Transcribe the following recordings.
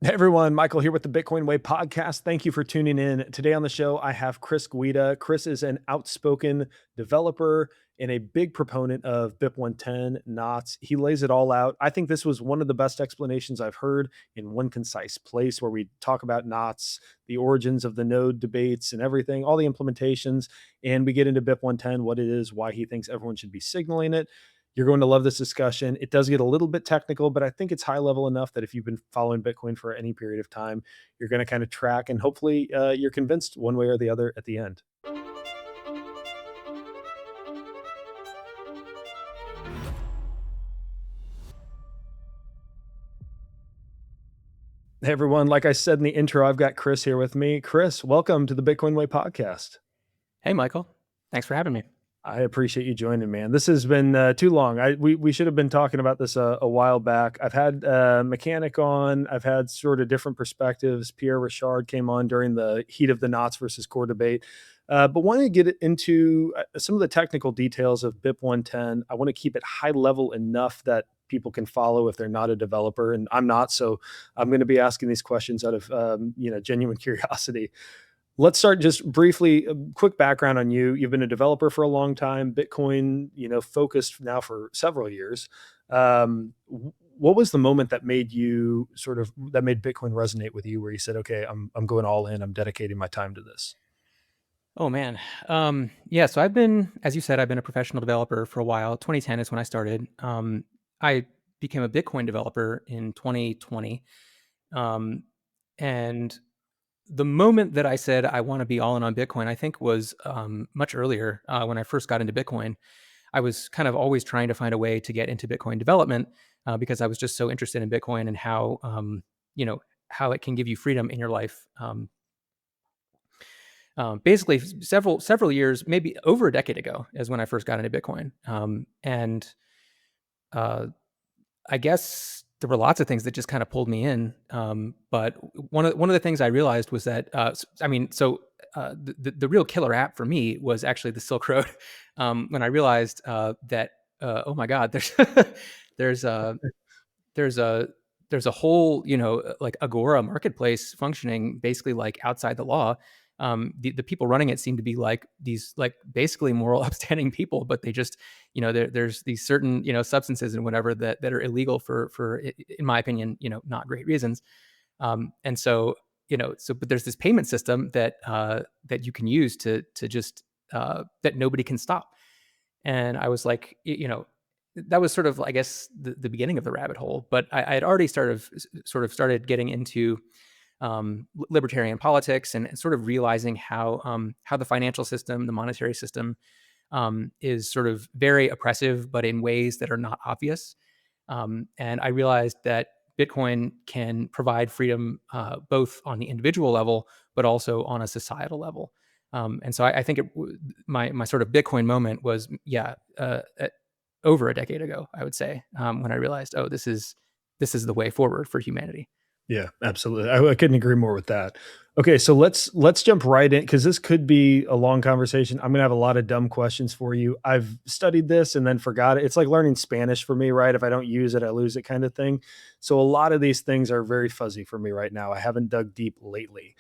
Hey everyone, Michael here with the Bitcoin Way podcast. Thank you for tuning in. Today on the show, I have Chris Guida. Chris is an outspoken developer and a big proponent of BIP 110 knots. He lays it all out. I think this was one of the best explanations I've heard in one concise place where we talk about knots, the origins of the node debates and everything, all the implementations, and we get into BIP 110, what it is, why he thinks everyone should be signaling it. You're going to love this discussion. It does get a little bit technical, but I think it's high level enough that if you've been following Bitcoin for any period of time, you're going to kind of track and hopefully you're convinced one way or the other at the end. Hey, everyone. Like I said in the intro, I've got Chris here with me. Chris, welcome to the Bitcoin Way podcast. Hey, Michael. Thanks for having me. I appreciate you joining, man. This has been too long. We should have been talking about this a while back. I've had Mechanic on. I've had sort of different perspectives. Pierre Richard came on during the heat of the knots versus core debate. But wanted to get into some of the technical details of BIP 110. I want to keep it high level enough that people can follow if they're not a developer, and I'm not. So I'm going to be asking these questions out of genuine curiosity. Let's start just briefly, a quick background on you. You've been a developer for a long time, Bitcoin, focused now for several years. What was the moment that made Bitcoin resonate with you where you said, okay, I'm going all in, I'm dedicating my time to this? Oh, man. Yeah, so as you said, I've been a professional developer for a while. 2010 is when I started. I became a Bitcoin developer in 2020. And the moment that I said I want to be all in on Bitcoin, I think was much earlier when I first got into Bitcoin. I was kind of always trying to find a way to get into Bitcoin development because I was just so interested in Bitcoin and how it can give you freedom in your life. Basically, several years, maybe over a decade ago, is when I first got into Bitcoin. And I guess there were lots of things that just kind of pulled me in. But one of the things I realized was that the real killer app for me was actually the Silk Road. When I realized that oh my God, there's a there's a there's a whole like Agora marketplace functioning basically like outside the law. The people running it seem to be like these like basically moral upstanding people, but they just there's these certain substances and whatever that are illegal for in my opinion not great reasons. And so but there's this payment system that that you can use to just that nobody can stop. And I was like, that was sort of, I guess, the beginning of the rabbit hole. But I had already started getting into libertarian politics and sort of realizing how the financial system, the monetary system, is sort of very oppressive, but in ways that are not obvious. And I realized that Bitcoin can provide freedom both on the individual level, but also on a societal level. And so I think my sort of Bitcoin moment was, over a decade ago, I would say, when I realized, oh, this is the way forward for humanity. Yeah, absolutely. I couldn't agree more with that. Okay, so let's jump right in because this could be a long conversation. I'm gonna have a lot of dumb questions for you. I've studied this and then forgot it. It's like learning Spanish for me, right? If I don't use it, I lose it kind of thing. So a lot of these things are very fuzzy for me right now. I haven't dug deep lately.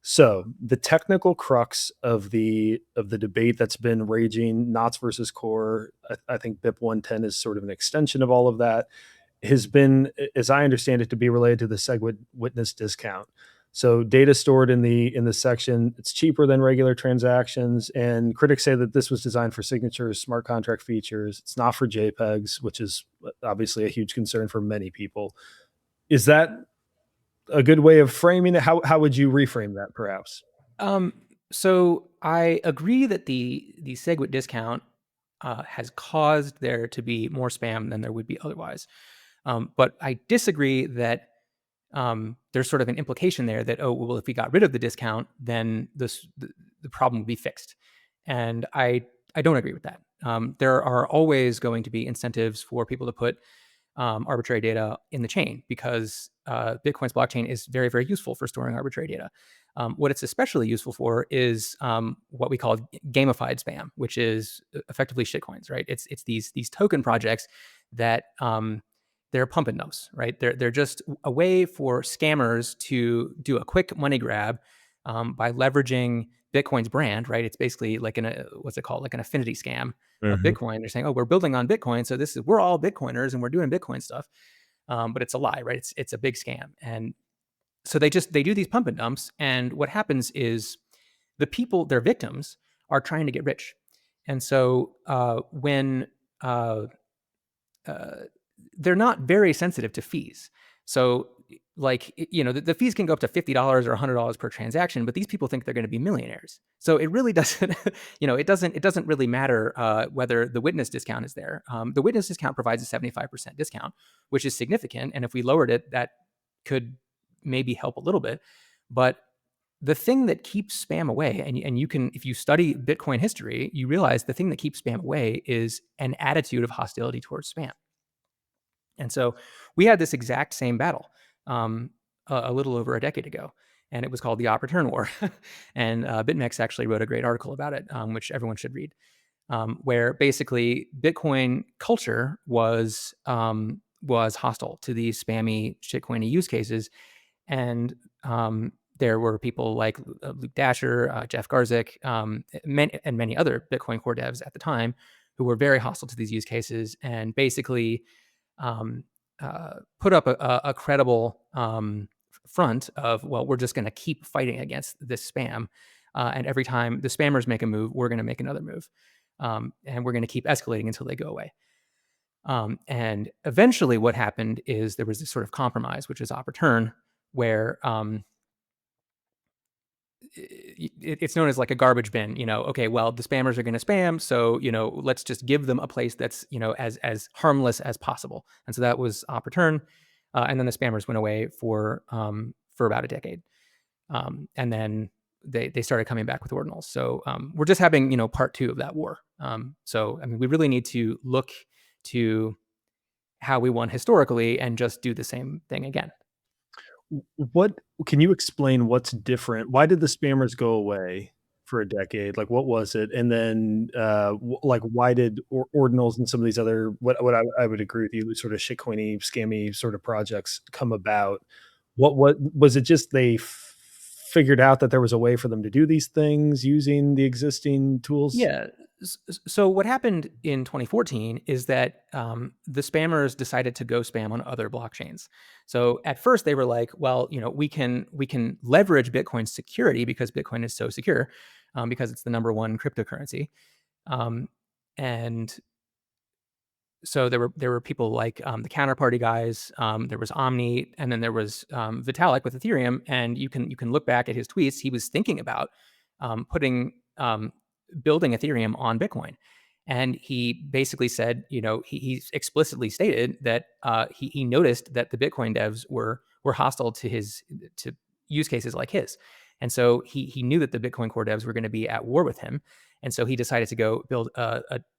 So the technical crux of the debate that's been raging, knots versus core, I think BIP 110 is sort of an extension of all of that, has been, as I understand it, to be related to the SegWit witness discount. So data stored in the section, it's cheaper than regular transactions, and critics say that this was designed for signatures, smart contract features. It's not for JPEGs, which is obviously a huge concern for many people. Is that a good way of framing it? How would you reframe that, perhaps? So I agree that the SegWit discount has caused there to be more spam than there would be otherwise. But I disagree that there's sort of an implication there that, oh, well, if we got rid of the discount, then the problem would be fixed. And I don't agree with that. There are always going to be incentives for people to put arbitrary data in the chain because Bitcoin's blockchain is very, very useful for storing arbitrary data. What it's especially useful for is what we call gamified spam, which is effectively shitcoins, right? It's these token projects that They're pump and dumps, right? They're just a way for scammers to do a quick money grab by leveraging Bitcoin's brand, right? It's basically like what's it called, like an affinity scam of Mhm. Bitcoin. They're saying, oh, we're building on Bitcoin, so we're all Bitcoiners and we're doing Bitcoin stuff, but it's a lie, right? It's a big scam, and so they do these pump and dumps, and what happens is the people, their victims, are trying to get rich, and so when uh, they're not very sensitive to fees. So, like, the fees can go up to $50 or $100 per transaction, but these people think they're going to be millionaires. So it really doesn't, it doesn't really matter whether the witness discount is there. The witness discount provides a 75% discount, which is significant. And if we lowered it, that could maybe help a little bit. But the thing that keeps spam away, and you can, if you study Bitcoin history, you realize the thing that keeps spam away is an attitude of hostility towards spam. And so we had this exact same battle a little over a decade ago, and it was called the Op Return War. And BitMEX actually wrote a great article about it, which everyone should read, where basically Bitcoin culture was hostile to these spammy shitcoiny use cases, and there were people like Luke Dasher, Jeff Garzik, and many other Bitcoin core devs at the time who were very hostile to these use cases, and basically um, put up a credible front of, well, we're just going to keep fighting against this spam. And every time the spammers make a move, we're going to make another move. And we're going to keep escalating until they go away. And eventually what happened is there was this sort of compromise, which is Op Return, where it's known as like a garbage bin. Okay, well, the spammers are going to spam, so let's just give them a place that's as harmless as possible. And so that was Op Return, and then the spammers went away for about a decade, and then they started coming back with Ordinals. So we're just having part two of that war. So I mean, we really need to look to how we won historically and just do the same thing again. What can you explain what's different? Why did the spammers go away for a decade? Like, what was it? And then, like, why did Ordinals and some of these other what I would agree with you, sort of shitcoiny, scammy sort of projects come about? What was it? Just they figured out that there was a way for them to do these things using the existing tools? Yeah. So what happened in 2014 is that the spammers decided to go spam on other blockchains. So at first they were like, well, we can leverage Bitcoin's security because Bitcoin is so secure, because it's the number one cryptocurrency, um, and so there were people like the counterparty guys. There was Omni, and then there was Vitalik with Ethereum. And you can look back at his tweets. He was thinking about putting building Ethereum on Bitcoin, and he basically said, he explicitly stated that he noticed that the Bitcoin devs were hostile to use cases like his, and so he knew that the Bitcoin core devs were going to be at war with him, and so he decided to go build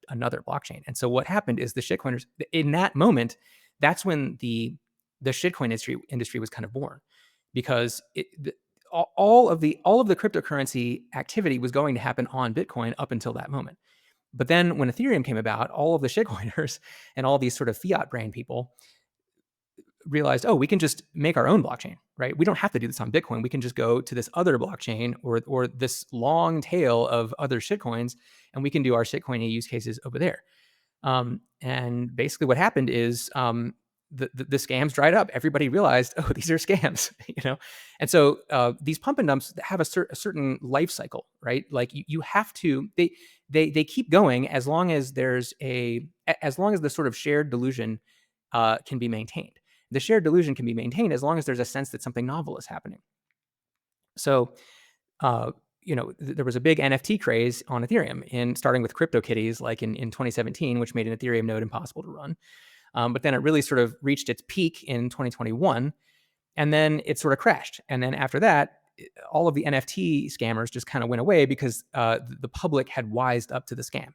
another blockchain. And so what happened is the shitcoiners in that moment, that's when the shitcoin industry was kind of born, because all of the cryptocurrency activity was going to happen on Bitcoin up until that moment. But then when Ethereum came about, all of the shitcoiners and all these sort of fiat brain people realized, oh, we can just make our own blockchain, right? We don't have to do this on Bitcoin. We can just go to this other blockchain or this long tail of other shitcoins, and we can do our shitcoin use cases over there. And basically, what happened is the scams dried up. Everybody realized, oh, these are scams, And so these pump and dumps have a certain life cycle, right? Like you have to they keep going as long as as long as the sort of shared delusion can be maintained. The shared delusion can be maintained as long as there's a sense that something novel is happening. So, there was a big NFT craze on Ethereum, starting with CryptoKitties, like in 2017, which made an Ethereum node impossible to run. But then it really sort of reached its peak in 2021, and then it sort of crashed. And then after that, all of the NFT scammers just kind of went away because the public had wised up to the scam.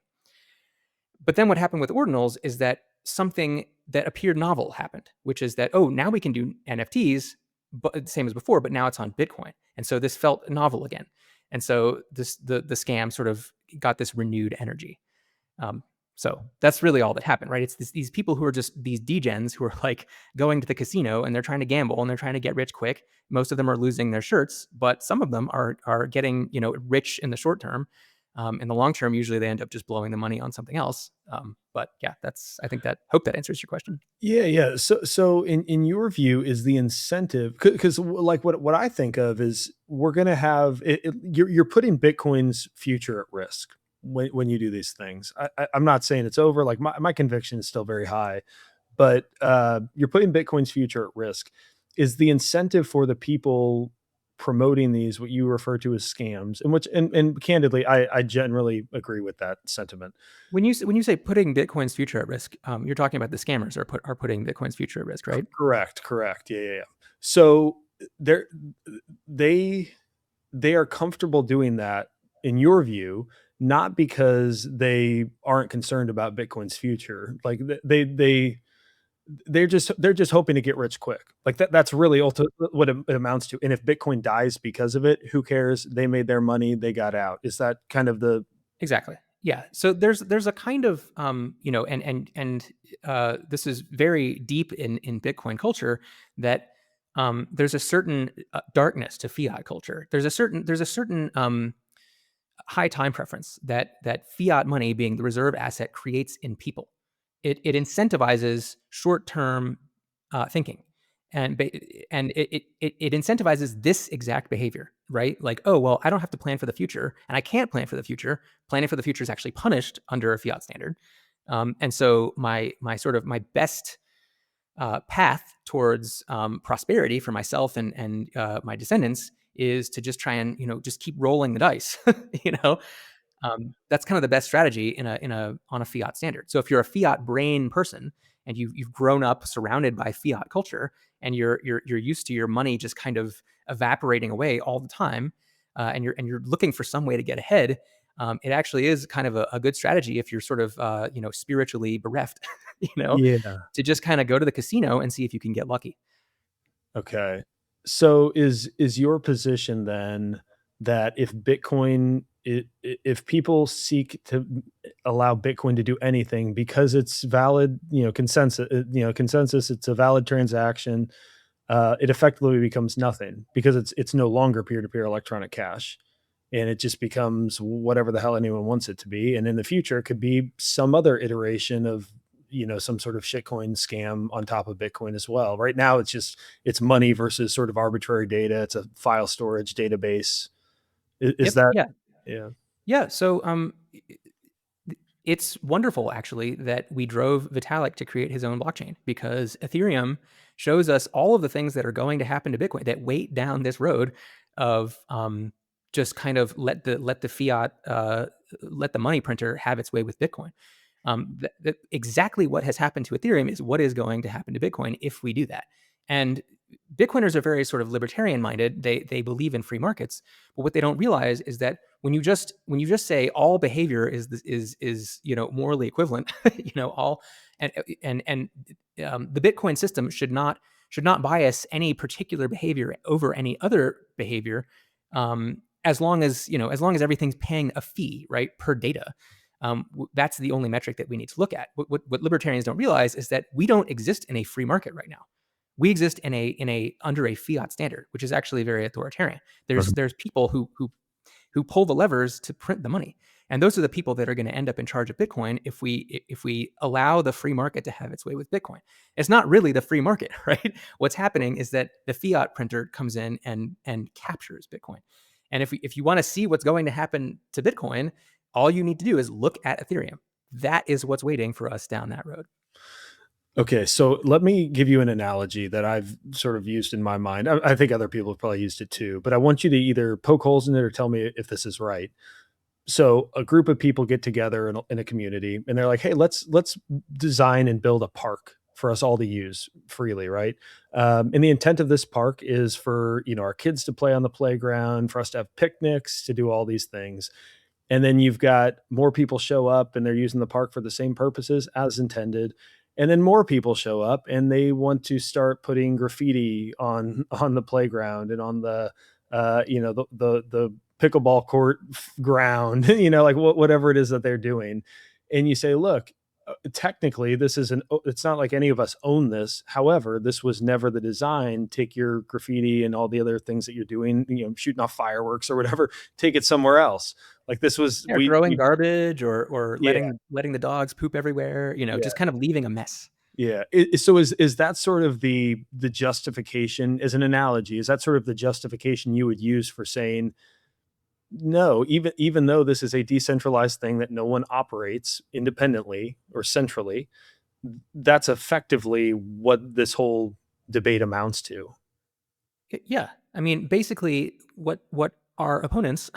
But then what happened with Ordinals is that something that appeared novel happened, which is that, oh, now we can do NFTs, but same as before, but now it's on Bitcoin. And so this felt novel again. And so the scam sort of got this renewed energy. So that's really all that happened, right? It's these people who are just these degens who are like going to the casino and they're trying to gamble and they're trying to get rich quick. Most of them are losing their shirts, but some of them are getting rich in the short term. In the long term, usually they end up just blowing the money on something else. But yeah, I think that hope that answers your question. Yeah, yeah. So in your view, is the incentive because like what I think of is we're gonna have you're putting Bitcoin's future at risk when you do these things. I'm not saying it's over. Like my conviction is still very high, but you're putting Bitcoin's future at risk. Is the incentive for the people promoting these what you refer to as scams? And which and candidly, I generally agree with that sentiment. When you say putting Bitcoin's future at risk, you're talking about the scammers are putting Bitcoin's future at risk, right? Correct. Yeah, yeah, yeah. So they're they they are comfortable doing that in your view, not because they aren't concerned about Bitcoin's future. Like they're just hoping to get rich quick. Like that's really what it amounts to. And if Bitcoin dies because of it, who cares? They made their money, they got out. Is that kind of the Exactly. Yeah. So there's a kind of this is very deep in Bitcoin culture that there's a certain darkness to fiat culture. There's a certain high time preference that fiat money being the reserve asset creates in people. It incentivizes short term thinking, and it incentivizes this exact behavior, right? Like, oh well, I don't have to plan for the future, and I can't plan for the future. Planning for the future is actually punished under a fiat standard, and so my best path towards prosperity for myself and my descendants is to just try and just keep rolling the dice. you know, that's kind of the best strategy on a fiat standard. So if you're a fiat brain person and you've grown up surrounded by fiat culture and you're used to your money just kind of evaporating away all the time, and you're looking for some way to get ahead, it actually is kind of a good strategy if you're sort of spiritually bereft, you know, yeah. to just kind of go to the casino and see if you can get lucky. Okay. So is your position then that if if people seek to allow Bitcoin to do anything because it's valid, consensus, it's a valid transaction, it effectively becomes nothing because it's no longer peer-to-peer electronic cash. And it just becomes whatever the hell anyone wants it to be. And in the future, it could be some other iteration of some sort of shitcoin scam on top of Bitcoin as well. Right now, it's money versus sort of arbitrary data. It's a file storage database. Is Yep. that Yeah. yeah? Yeah. So it's wonderful actually that we drove Vitalik to create his own blockchain, because Ethereum shows us all of the things that are going to happen to Bitcoin that wait down this road of just kind of let the fiat let the money printer have its way with Bitcoin. Exactly what has happened to Ethereum is what is going to happen to Bitcoin if we do that. And Bitcoiners are very sort of libertarian minded. They believe in free markets, but what they don't realize is that when you just say all behavior is morally equivalent, all and the Bitcoin system should not bias any particular behavior over any other behavior, as long as everything's paying a fee, right, per data. That's the only metric that we need to look at. What libertarians don't realize is that we don't exist in a free market right now. We exist in a under a fiat standard, which is actually very authoritarian. There's people who pull the levers to print the money, and those are the people that are going to end up in charge of Bitcoin if we allow the free market to have its way with Bitcoin. It's not really the free market, right? What's happening is that the fiat printer comes in and captures Bitcoin. And if you want to see what's going to happen to Bitcoin, all you need to do is look at Ethereum. That is what's waiting for us down that road. Okay, so let me give you an analogy that I've sort of used in my mind. I think other people have probably used it too, but I want you to either poke holes in it or tell me if this is right. So a group of people get together in a community and they're like, hey, let's design and build a park for us all to use freely, right? And the intent of this park is for our kids to play on the playground, for us to have picnics, to do all these things. And then you've got more people show up and they're using the park for the same purposes as intended. And then more people show up and they want to start putting graffiti on the playground and on the pickleball court ground, like whatever it is that they're doing. and you say, look, technically this is it's not like any of us own this. However, this was never the design. Take your graffiti and all the other things that you're doing, shooting off fireworks or whatever, take it somewhere else. Like this was, Yeah, throwing garbage or yeah, letting the dogs poop everywhere, yeah. just kind of leaving a mess. Yeah. So is that sort of the justification, as an analogy? Is that sort of the justification you would use for saying no, even though this is a decentralized thing that no one operates independently or centrally, that's effectively what this whole debate amounts to. Yeah. I mean, basically, what our opponents,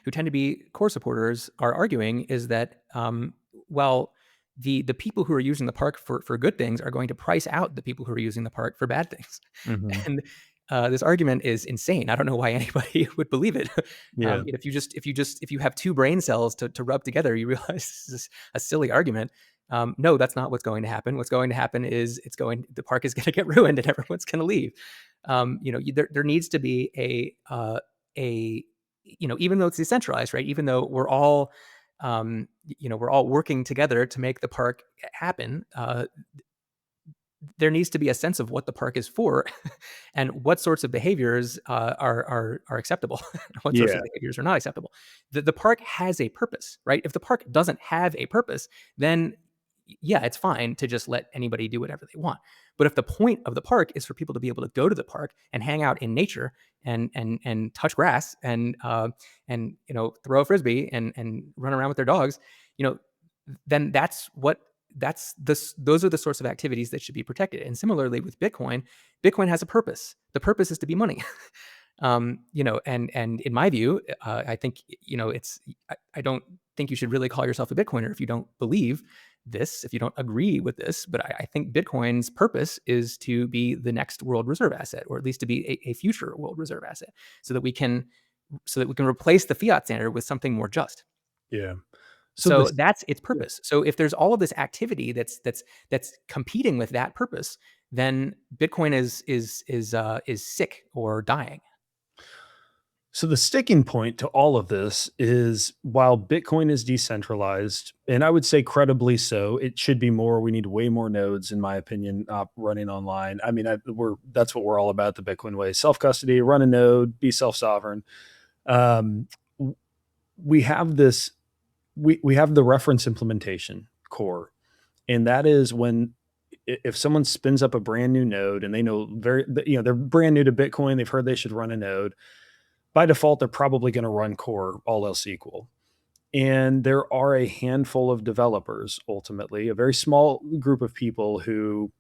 who tend to be core supporters, are arguing is that, well, the people who are using the park for good things are going to price out the people who are using the park for bad things. Mhm. And this argument is insane. I don't know why anybody would believe it. Yeah. If you have two brain cells to rub together, you realize this is a silly argument. No, that's not what's going to happen. What's going to happen is the park is going to get ruined and everyone's going to leave. There needs to be a even though it's decentralized, right? Even though we're all working together to make the park happen. There needs to be a sense of what the park is for, and what sorts of behaviors are acceptable, and what sorts of Yeah. behaviors are not acceptable. The park has a purpose, right? If the park doesn't have a purpose, then yeah, it's fine to just let anybody do whatever they want. But if the point of the park is for people to be able to go to the park and hang out in nature and touch grass and throw a frisbee and run around with their dogs, you know, then those are the sorts of activities that should be protected. And similarly with Bitcoin has a purpose. The purpose is to be money. And in my view, I think I don't think you should really call yourself a Bitcoiner if you don't believe this, if you don't agree with this. But I think Bitcoin's purpose is to be the next world reserve asset, or at least to be a future world reserve asset, so that we can replace the fiat standard with something more just. Yeah. So So this that's its Yeah. purpose. So if there's all of this activity that's competing with that purpose, then Bitcoin is sick or dying. So the sticking point to all of this is, while Bitcoin is decentralized, and I would say credibly so, it should be more. We need way more nodes, in my opinion, running online. I mean, that's what we're all about, the Bitcoin way: self custody, run a node, be self sovereign. Um, we have this. We have the reference implementation core, and that is when, if someone spins up a brand new node and they know they're brand new to Bitcoin, they've heard they should run a node. By default, they're probably going to run core, all else equal. And there are a handful of developers, ultimately, a very small group of people who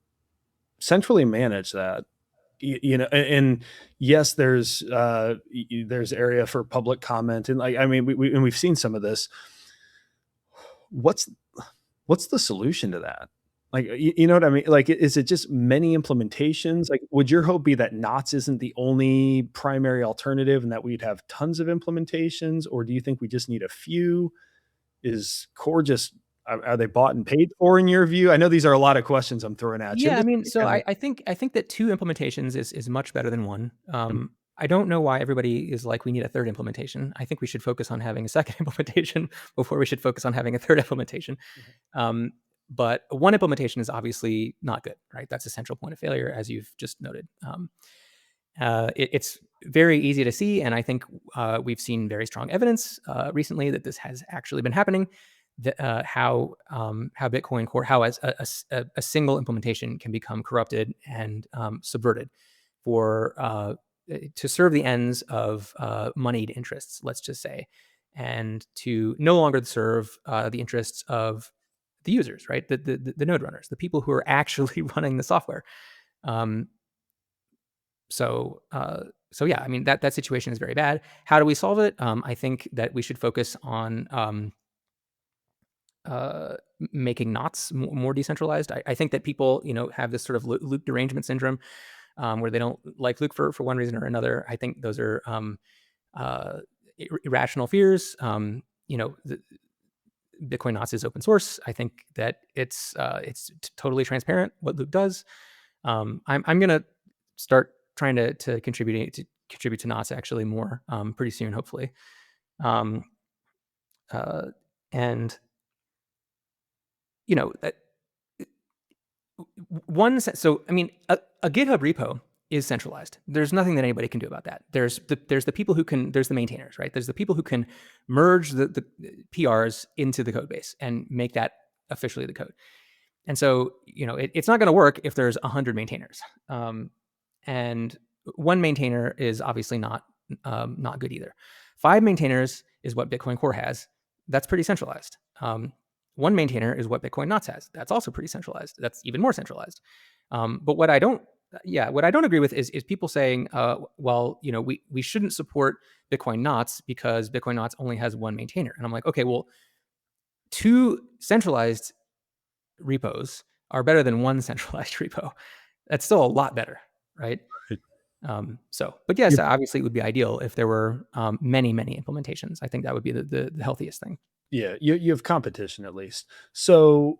centrally manage that. And yes, there's area for public comment, and like, I mean, we've seen some of this. What's what's the solution to that? Like, you know what I mean? Like, is it just many implementations? Like, would your hope be that knots isn't the only primary alternative and that we'd have tons of implementations? Or do you think we just need a few? Is core just, are they bought and paid for in your view? I know these are a lot of questions I'm throwing at you. I'm Yeah, I just mean, so kind of, I think that two implementations is much better than one. mm, I don't know why everybody is like, we need a third implementation. I think we should focus on having a second implementation before we should focus on having a third implementation. Um, but one implementation is obviously not good, right? That's a central point of failure, as you've just noted. It's very easy to see, and I think we've seen very strong evidence recently that this has actually been happening. How Bitcoin Core, how as a single implementation can become corrupted and subverted for to serve the ends of moneyed interests, let's just say, and to no longer serve the interests of the users, right? The node runners, the people who are actually running the software. Um, so yeah, I mean, that situation is very bad. How do we solve it? I think that we should focus on making knots more decentralized. I think that people, have this sort of Luke derangement syndrome, where they don't like Luke for one reason or another. I think those are uh, irrational fears. Bitcoin knots is open source. I think that it's totally transparent what Luke does. I'm gonna start trying to contribute to knots actually more pretty soon, hopefully. Um, uh, and you know, so I mean, a GitHub repo is centralized. There's nothing that anybody can do about that. There's the people who can. There's the maintainers, right? There's the people who can merge the PRs into the code base and make that officially the code. And so, it's not going to work if there's 100 maintainers. And one maintainer is obviously not good either. 5 maintainers is what Bitcoin Core has. That's pretty centralized. One maintainer is what Bitcoin Knots has. That's also pretty centralized. That's even more centralized. But what I don't agree with is people saying, well, we shouldn't support Bitcoin Knots because Bitcoin Knots only has one maintainer. And I'm like, okay, well, 2 centralized repos are better than one centralized repo. That's still a lot better, right? But yes, obviously it would be ideal if there were many implementations. I think that would be the healthiest thing. Yeah, you have competition at least. So,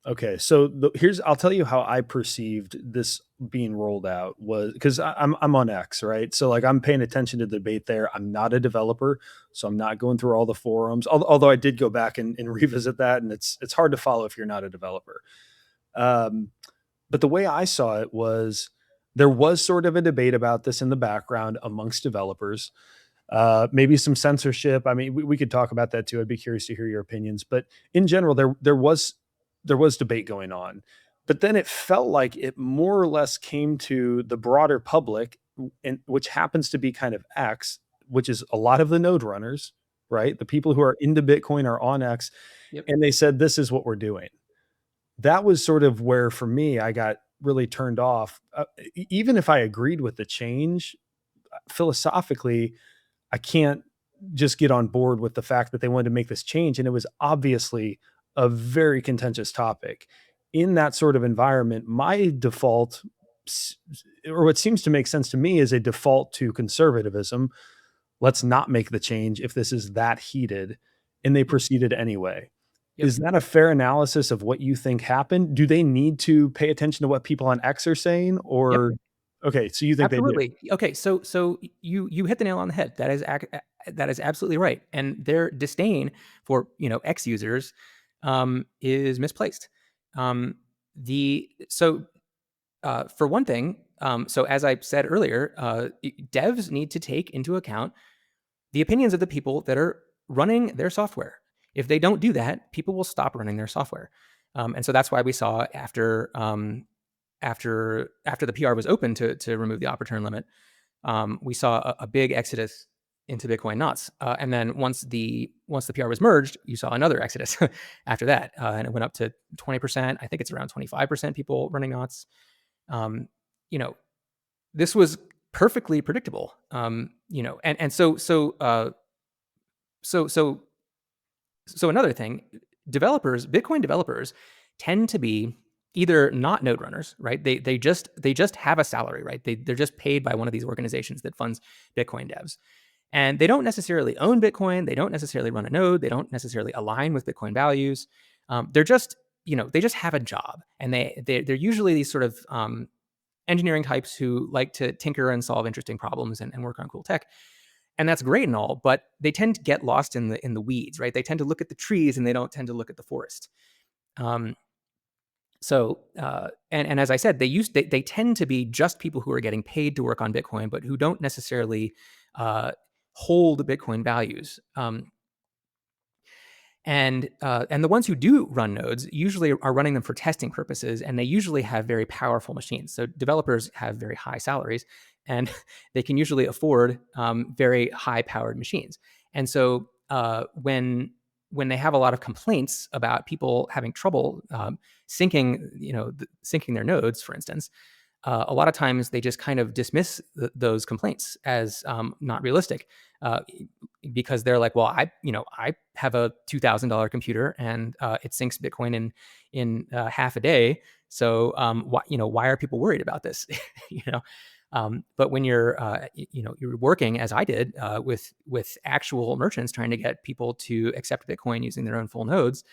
okay, so I'll tell you how I perceived this being rolled out was because I'm on X, right? So like I'm paying attention to the debate there. I'm not a developer, so I'm not going through all the forums. Although I did go back and revisit that, and it's hard to follow if you're not a developer. But the way I saw it was there was sort of a debate about this in the background amongst developers. Maybe some censorship. I mean, we could talk about that too. I'd be curious to hear your opinions. But in general, there was debate going on. But then it felt like it more or less came to the broader public, and which happens to be kind of X, which is a lot of the node runners, right? The people who are into Bitcoin are on X, Yep. and they said, this is what we're doing. That was sort of where, for me, I got really turned off. Even if I agreed with the change, philosophically, I can't just get on board with the fact that they wanted to make this change. And it was obviously a very contentious topic. In that sort of environment, my default, or what seems to make sense to me, is a default to conservatism. Let's not make the change if this is that heated. And they proceeded anyway. Yep. Is that a fair analysis of what you think happened? Do they need to pay attention to what people on X are saying? Or, Yep. okay, so you think they do? Absolutely. Okay, so you hit the nail on the head. That is absolutely right. And their disdain for X users is misplaced. For one thing, so as I said earlier, devs need to take into account the opinions of the people that are running their software. If they don't do that, people will stop running their software. And so that's why we saw after the PR was open to remove the op return limit, we saw a big exodus into Bitcoin Knots. And then once the PR was merged, you saw another exodus after that. And it went up to 20%. I think it's around 25% people running Knots. This was perfectly predictable. So another thing, Bitcoin developers tend to be either not node runners, right? They just have a salary, right? They're just paid by one of these organizations that funds Bitcoin devs. And they don't necessarily own Bitcoin. They don't necessarily run a node. They don't necessarily align with Bitcoin values. They're just, they just have a job. And they're usually these sort of engineering types who like to tinker and solve interesting problems and work on cool tech. And that's great and all, but they tend to get lost in the weeds, right? They tend to look at the trees and they don't tend to look at the forest. And as I said, they tend to be just people who are getting paid to work on Bitcoin, but who don't necessarily hold Bitcoin values. And the ones who do run nodes usually are running them for testing purposes, and they usually have very powerful machines. So developers have very high salaries, and they can usually afford very high-powered machines. And so when they have a lot of complaints about people having trouble syncing their nodes, for instance, a lot of times they just kind of dismiss those complaints as not realistic, because they're like, well, I have a $2,000 computer and it syncs Bitcoin in half a day. So why are people worried about this? But when you're working, as I did, with actual merchants trying to get people to accept Bitcoin using their own full nodes,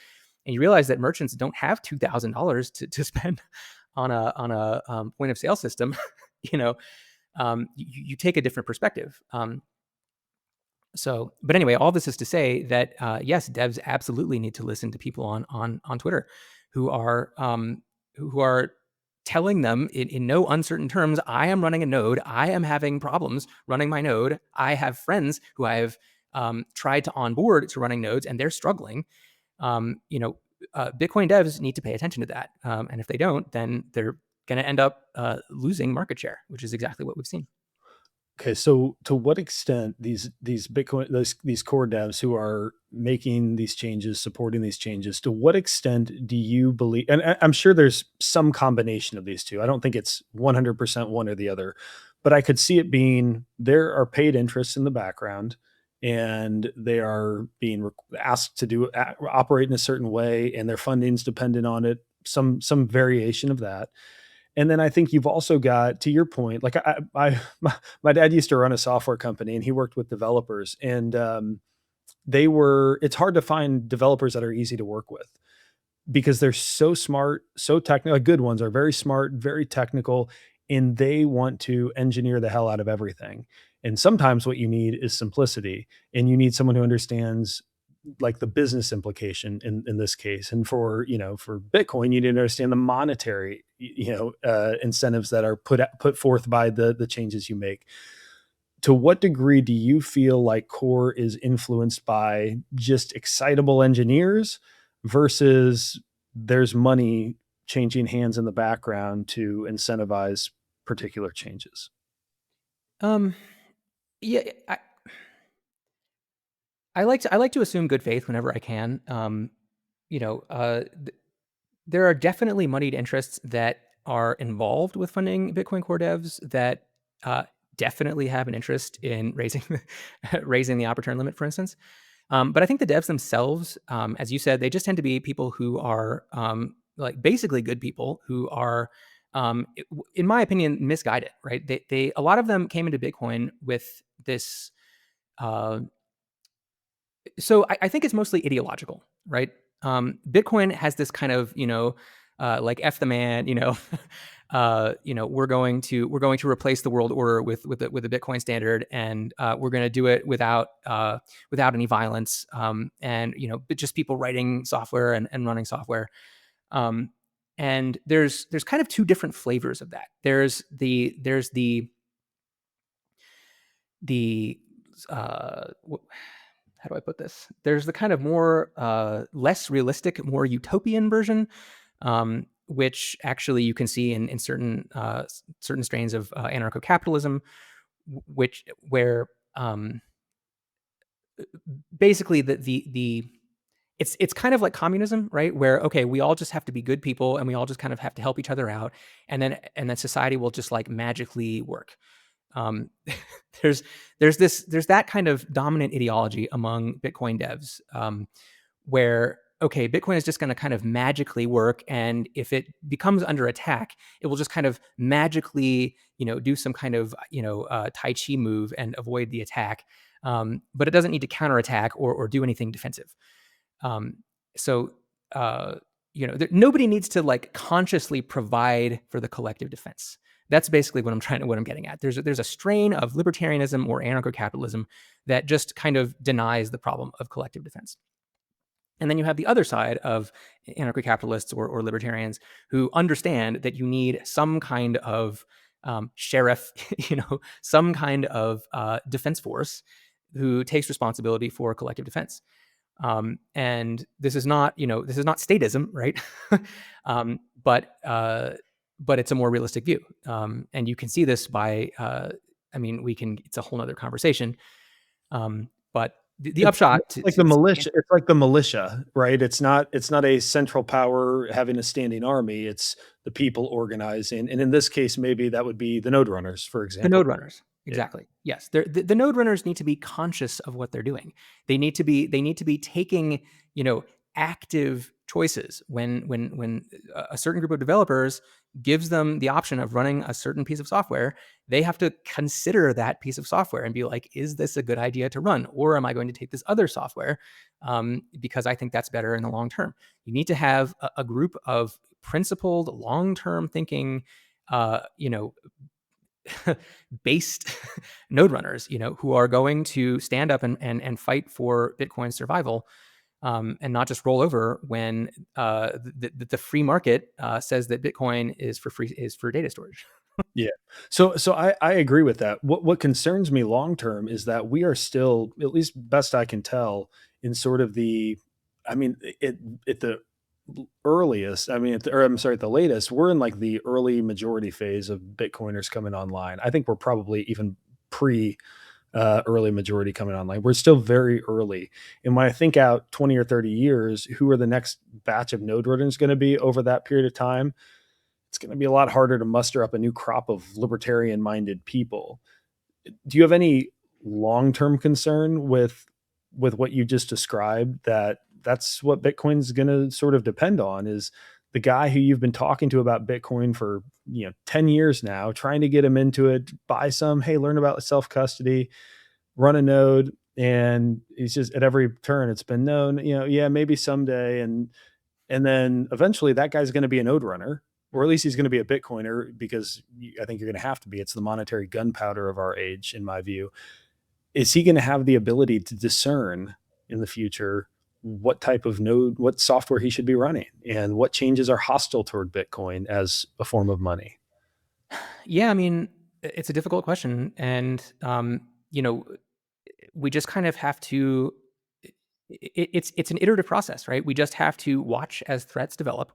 and you realize that merchants don't have $2,000 to spend on a point of sale system, you take a different perspective. So, but anyway, all this is to say that yes, devs absolutely need to listen to people on Twitter who are telling them in no uncertain terms, I am running a node, I am having problems running my node. I have friends who I have tried to onboard to running nodes, and they're struggling. You know, Bitcoin devs need to pay attention to that, and if they don't, then they're going to end up losing market share, which is exactly what we've seen. Okay, so to what extent these Bitcoin these core devs who are making these changes, supporting these changes, to what extent do you believe? And I'm sure there's some combination of these two. I don't think it's 100% one or the other, but I could see it being there are paid interests in the background, and they are being asked to operate in a certain way, and their funding's dependent on it. Some variation of that, and then I think you've also got, to your point, like my dad used to run a software company and he worked with developers, and it's hard to find developers that are easy to work with because they're so smart, so technical. Good ones are very smart, very technical, and they want to engineer the hell out of everything. And sometimes what you need is simplicity, and you need someone who understands like the business implication in this case. And for, for Bitcoin, you need to understand the monetary, incentives that are put forth by the changes you make. To what degree do you feel like core is influenced by just excitable engineers versus there's money changing hands in the background to incentivize particular changes? Um, yeah, I like to assume good faith whenever I can. You know, there are definitely moneyed interests that are involved with funding Bitcoin core devs that uh, definitely have an interest in raising raising the operator limit, for instance. But I think the devs themselves, as you said, they just tend to be people who are like basically good people who are, in my opinion, misguided. Right? They a lot of them came into Bitcoin with this. Uh, so I think it's mostly ideological, right? Bitcoin has this kind of, like F the man, we're going to replace the world order with a Bitcoin standard, and we're going to do it without any violence, and but just people writing software and running software. Um, and there's kind of two different flavors of that. The how do I put this? There's the kind of more less realistic, more utopian version, which actually you can see in certain strains of anarcho-capitalism, where basically the it's kind of like communism, right? Where okay, we all just have to be good people and we all just kind of have to help each other out, and then society will just like magically work. Um, there's there's that kind of dominant ideology among Bitcoin devs, where okay, Bitcoin is just going to kind of magically work, and if it becomes under attack, it will just kind of magically do some kind of Tai Chi move and avoid the attack, but it doesn't need to counterattack or do anything defensive. Um, so nobody needs to like consciously provide for the collective defense. That's basically what I'm getting at. There's a strain of libertarianism or anarcho-capitalism that just kind of denies the problem of collective defense. And then you have the other side of anarcho-capitalists or libertarians who understand that you need some kind of sheriff, some kind of defense force who takes responsibility for collective defense. And this is not statism, right? um, but it's a more realistic view. And you can see this by, it's a whole nother conversation. But the upshot Like the militia, it's like the militia, right? It's not a central power having a standing army. It's the people organizing. And in this case, maybe that would be the node runners, for the example. node runners. Exactly. Yeah. Yes. The node runners need to be conscious of what they're doing. They need to be taking, active choices when a certain group of developers gives them the option of running a certain piece of software. They have to consider that piece of software and be like, is this a good idea to run? Or am I going to take this other software because I think that's better in the long term? You need to have a group of principled, long-term thinking, based node runners, who are going to stand up and fight for Bitcoin's survival, and not just roll over when the free market says that Bitcoin is for data storage. Yeah. So I agree with that. What concerns me long term is that we are still, at least best I can tell, in sort of the, I mean, at the earliest, I mean, or I'm sorry, at the latest, we're in like the early majority phase of Bitcoiners coming online. I think we're probably even pre early majority coming online. We're still very early. And when I think out 20 or 30 years, who are the next batch of node runners going to be over that period of time? It's going to be a lot harder to muster up a new crop of libertarian minded people. Do you have any long-term concern with what you just described, that that's what Bitcoin's going to sort of depend on, is the guy who you've been talking to about Bitcoin for, 10 years now, trying to get him into it, buy some, hey, learn about self-custody, run a node, and he's just at every turn it's been known, yeah, maybe someday, and then eventually that guy's going to be a node runner, or at least he's going to be a Bitcoiner, because I think you're going to have to be. It's the monetary gunpowder of our age, in my view. Is he going to have the ability to discern in the future what type of node, what software he should be running, and what changes are hostile toward Bitcoin as a form of money? Yeah, I mean, it's a difficult question, and we just kind of have to. It's an iterative process, right? We just have to watch as threats develop,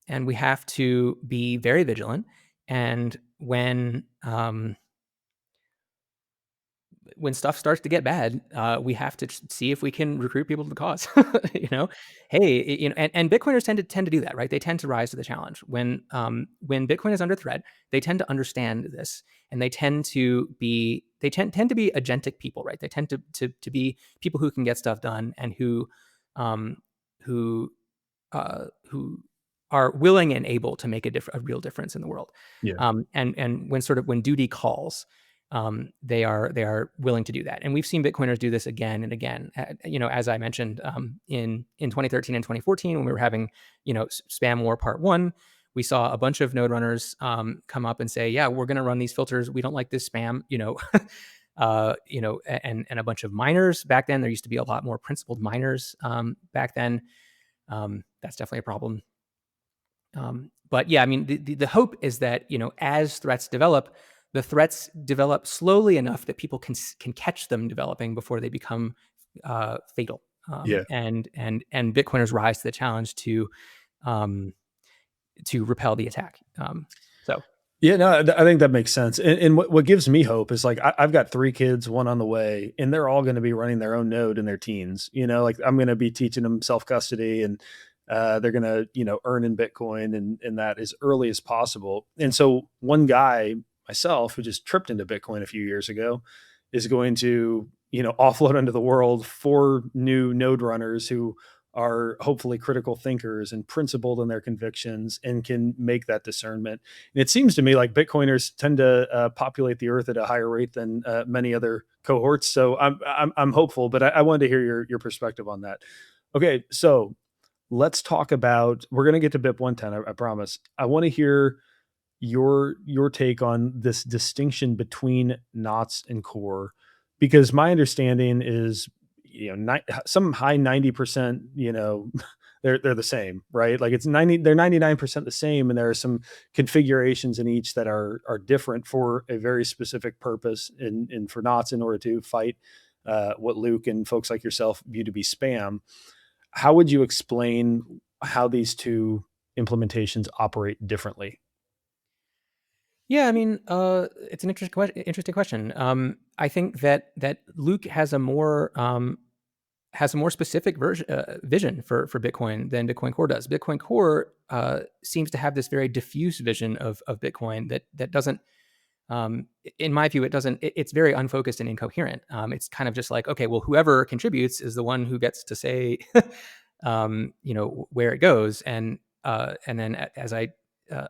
and we have to be very vigilant. And when stuff starts to get bad, we have to see if we can recruit people to the cause. you know, hey, and Bitcoiners tend to do that, right? They tend to rise to the challenge when Bitcoin is under threat. They tend to understand this, and they tend to be agentic people, right? They tend to be people who can get stuff done, and um, who who are willing and able to make a real difference in the world. Yeah. And when duty calls, they are willing to do that. And we've seen Bitcoiners do this again and again. As I mentioned, in 2013 and 2014, when we were having spam war part one, we saw a bunch of node runners come up and say, yeah, we're going to run these filters. We don't like this spam. And a bunch of miners back then. There used to be a lot more principled miners back then. That's definitely a problem. But yeah, I mean, the hope is that as threats develop, the threats develop slowly enough that people can catch them developing before they become fatal. Yeah. And Bitcoiners rise to the challenge um, to repel the attack. So Yeah, no, I think that makes sense. And what gives me hope is like I've got 3 kids, one on the way, and they're all going to be running their own node in their teens. Like I'm going to be teaching them self custody, and they're going to earn in Bitcoin, and that as early as possible. And so one guy, myself, who just tripped into Bitcoin a few years ago, is going to offload onto the world 4 new node runners who are hopefully critical thinkers and principled in their convictions and can make that discernment. And it seems to me like Bitcoiners tend to populate the earth at a higher rate than many other cohorts. So I'm hopeful, but I wanted to hear your perspective on that. Okay, so let's talk about. We're going to get to BIP 110. I promise. I want to hear your take on this distinction between knots and core, because my understanding is some high 90%, they're the same, right? Like they're 99% the same, and there are some configurations in each that are different for a very specific purpose, and for knots in order to fight what Luke and folks like yourself view to be spam. How would you explain how these two implementations operate differently? yeah, I mean, it's an interesting question. I think that Luke has a more specific vision for Bitcoin than Bitcoin Core does. Bitcoin Core seems to have this very diffuse vision of Bitcoin that doesn't, in my view, it's very unfocused and incoherent. It's kind of just like, okay, well, whoever contributes is the one who gets to say, where it goes. And then, as I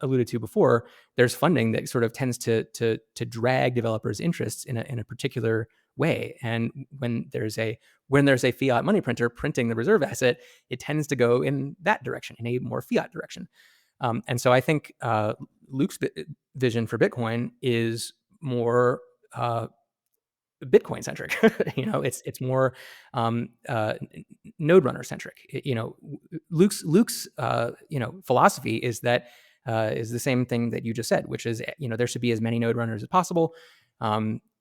alluded to before, there's funding that sort of tends to drag developers' interests in a particular way. And when there's a fiat money printer printing the reserve asset, it tends to go in that direction, in a more fiat direction. And so I think Luke's vision for Bitcoin is more Bitcoin centric. It's more node runner centric. Luke's philosophy is that is the same thing that you just said, which is there should be as many node runners as possible.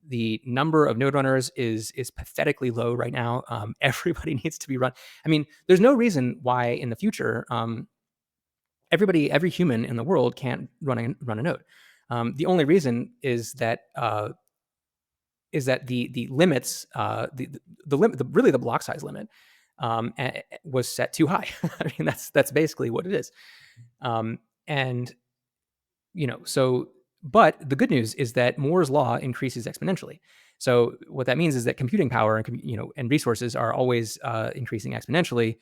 The number of node runners is pathetically low right now. Everybody needs to be run. I mean, there's no reason why in the future every human in the world can't run a node. The only reason is that the limits, really the block size limit, was set too high. I mean, that's basically what it is. And so, but the good news is that Moore's law increases exponentially. So what that means is that computing power and resources are always increasing exponentially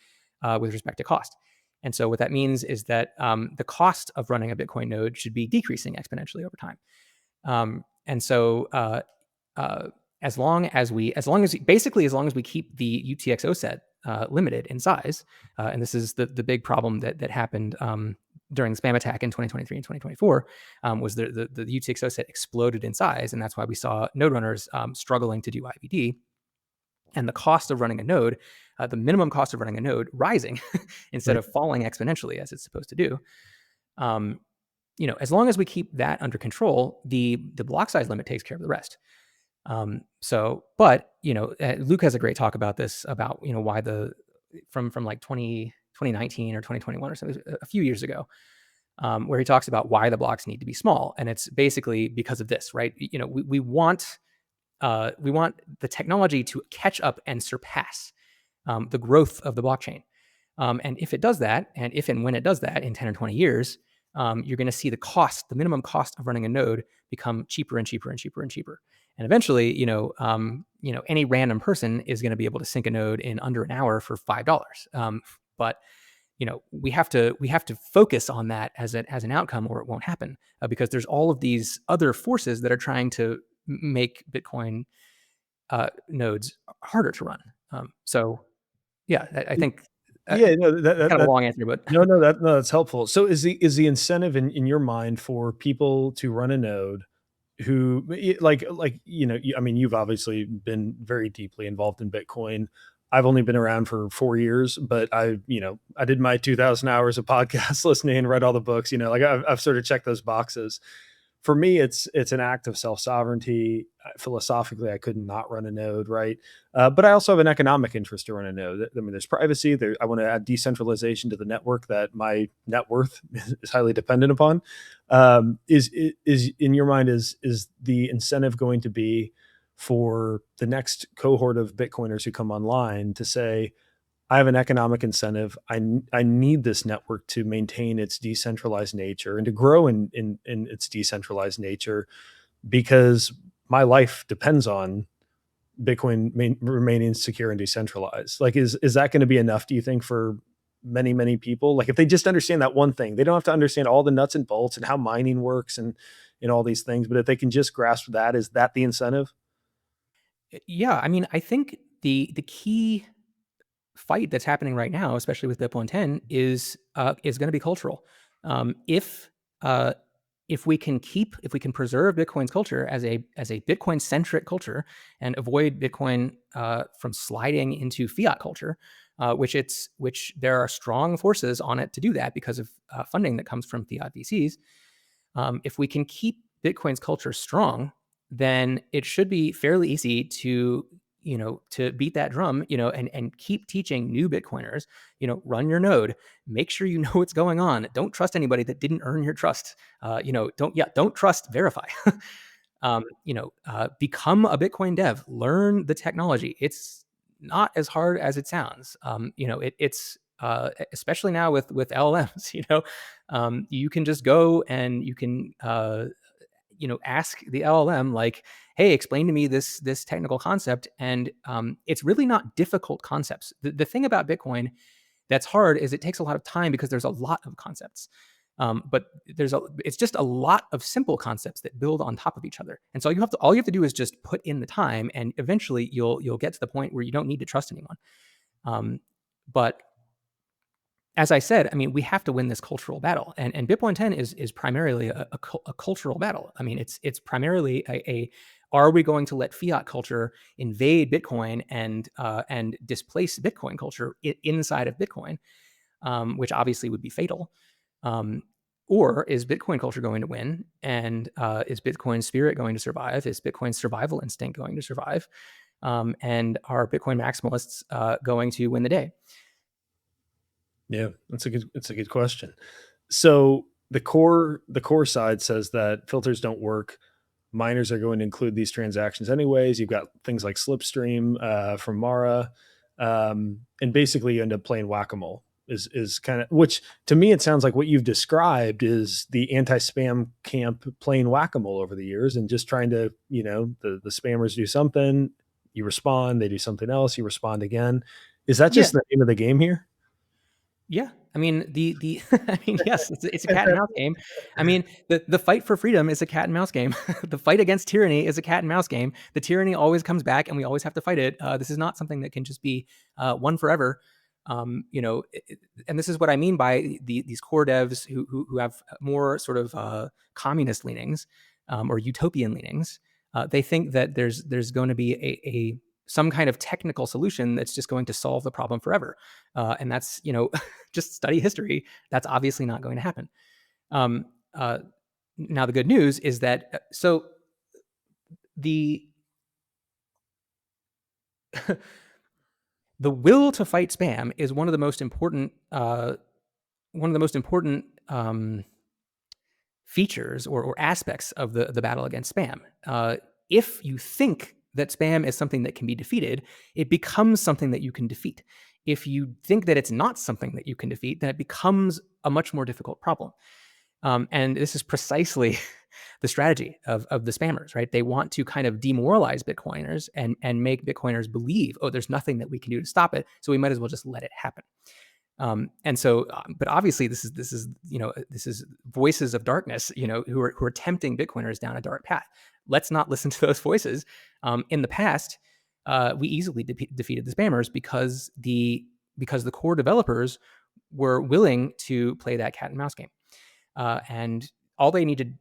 with respect to cost. And so what that means is that the cost of running a Bitcoin node should be decreasing exponentially over time. And so as long as we keep the UTXO set limited in size, and this is the big problem that happened during the spam attack in 2023 and 2024, was the UTXO set exploded in size, and that's why we saw node runners struggling to do IBD, and the cost of running a node, the minimum cost of running a node, rising instead of falling exponentially as it's supposed to do. As long as we keep that under control, the block size limit takes care of the rest. But Luke has a great talk about this, about why from like 2019 or 2021 or something, a few years ago, where he talks about why the blocks need to be small, and it's basically because of this, right? We want the technology to catch up and surpass the growth of the blockchain, and if it does that, and if and when it does that in 10 or 20 years, you're going to see the minimum cost of running a node become cheaper and cheaper and cheaper and cheaper. And eventually, any random person is going to be able to sync a node in under an hour for $5. But we have to focus on that as an outcome, or it won't happen, because there's all of these other forces that are trying to make Bitcoin nodes harder to run. So, yeah, I think. Yeah, no, kind of a long answer, but no, that's helpful. So is the incentive in your mind for people to run a node who I mean, you've obviously been very deeply involved in Bitcoin. I've only been around for 4 years, but I did my 2,000 hours of podcast listening and read all the books, I've sort of checked those boxes. For me, it's an act of self-sovereignty. Philosophically, I could not run a node, right? But I also have an economic interest to run a node. I mean, there's privacy. I want to add decentralization to the network that my net worth is highly dependent upon. Is in your mind, is the incentive going to be for the next cohort of Bitcoiners who come online to say, I have an economic incentive. I need this network to maintain its decentralized nature and to grow in its decentralized nature, because my life depends on Bitcoin remaining secure and decentralized. Like, is that going to be enough, do you think, for many people? Like, if they just understand that one thing, they don't have to understand all the nuts and bolts and how mining works and all these things, but if they can just grasp that, is that the incentive? Yeah, I mean, I think the key fight that's happening right now, especially with BIP 110, is going to be cultural. If we can preserve Bitcoin's culture as a Bitcoin centric culture, and avoid Bitcoin from sliding into fiat culture, which there are strong forces on it to do that because of funding that comes from fiat VCs. If we can keep Bitcoin's culture strong, then it should be fairly easy to beat that drum, and keep teaching new Bitcoiners, run your node, make sure you know what's going on. Don't trust anybody that didn't earn your trust. Don't trust, verify. Become a Bitcoin dev, learn the technology. It's not as hard as it sounds. It's especially now with LLMs, you can just go and you can ask the LLM, like, hey, explain to me this technical concept. And it's really not difficult concepts. The thing about Bitcoin that's hard is it takes a lot of time because there's a lot of concepts. But it's just a lot of simple concepts that build on top of each other. And so all you have to do is just put in the time, and eventually you'll get to the point where you don't need to trust anyone. But as I said, I mean, we have to win this cultural battle, and BIP 110 is primarily a cultural battle. I mean, it's primarily a are we going to let fiat culture invade Bitcoin and displace Bitcoin culture inside of Bitcoin, which obviously would be fatal. Or is Bitcoin culture going to win? And is Bitcoin spirit going to survive? Is Bitcoin's survival instinct going to survive? And are Bitcoin maximalists going to win the day? Yeah, that's a good question. So the core side says that filters don't work. Miners are going to include these transactions anyways. You've got things like Slipstream from Mara, and basically you end up playing whack-a-mole. Is kind of, which to me it sounds like what you've described is the anti-spam camp playing whack-a-mole over the years and just trying to, the spammers do something, you respond, they do something else, you respond again. Is that Yeah, just the name of the game here? yeah. I mean, the I mean, yes, it's a cat and mouse game. I mean, the fight for freedom is a cat and mouse game. The fight against tyranny is a cat and mouse game. The tyranny always comes back, and we always have to fight it. This is not something that can just be won forever. And this is what I mean by these core devs who have more sort of communist leanings or utopian leanings. They think that there's going to be a some kind of technical solution that's just going to solve the problem forever. And that's, just study history. That's obviously not going to happen. Um, uh, Now, the good news is that, so the, the will to fight spam is one of the most important, features or aspects of the battle against spam. If you think that spam is something that can be defeated, it becomes something that you can defeat. If you think that it's not something that you can defeat, then it becomes a much more difficult problem. And this is precisely the strategy of the spammers, right? They want to kind of demoralize Bitcoiners and make Bitcoiners believe, oh, there's nothing that we can do to stop it, so we might as well just let it happen. And so, but obviously, this is voices of darkness, who are tempting Bitcoiners down a dark path. Let's not listen to those voices. In the past, we easily defeated the spammers because the core developers were willing to play that cat and mouse game, and all they needed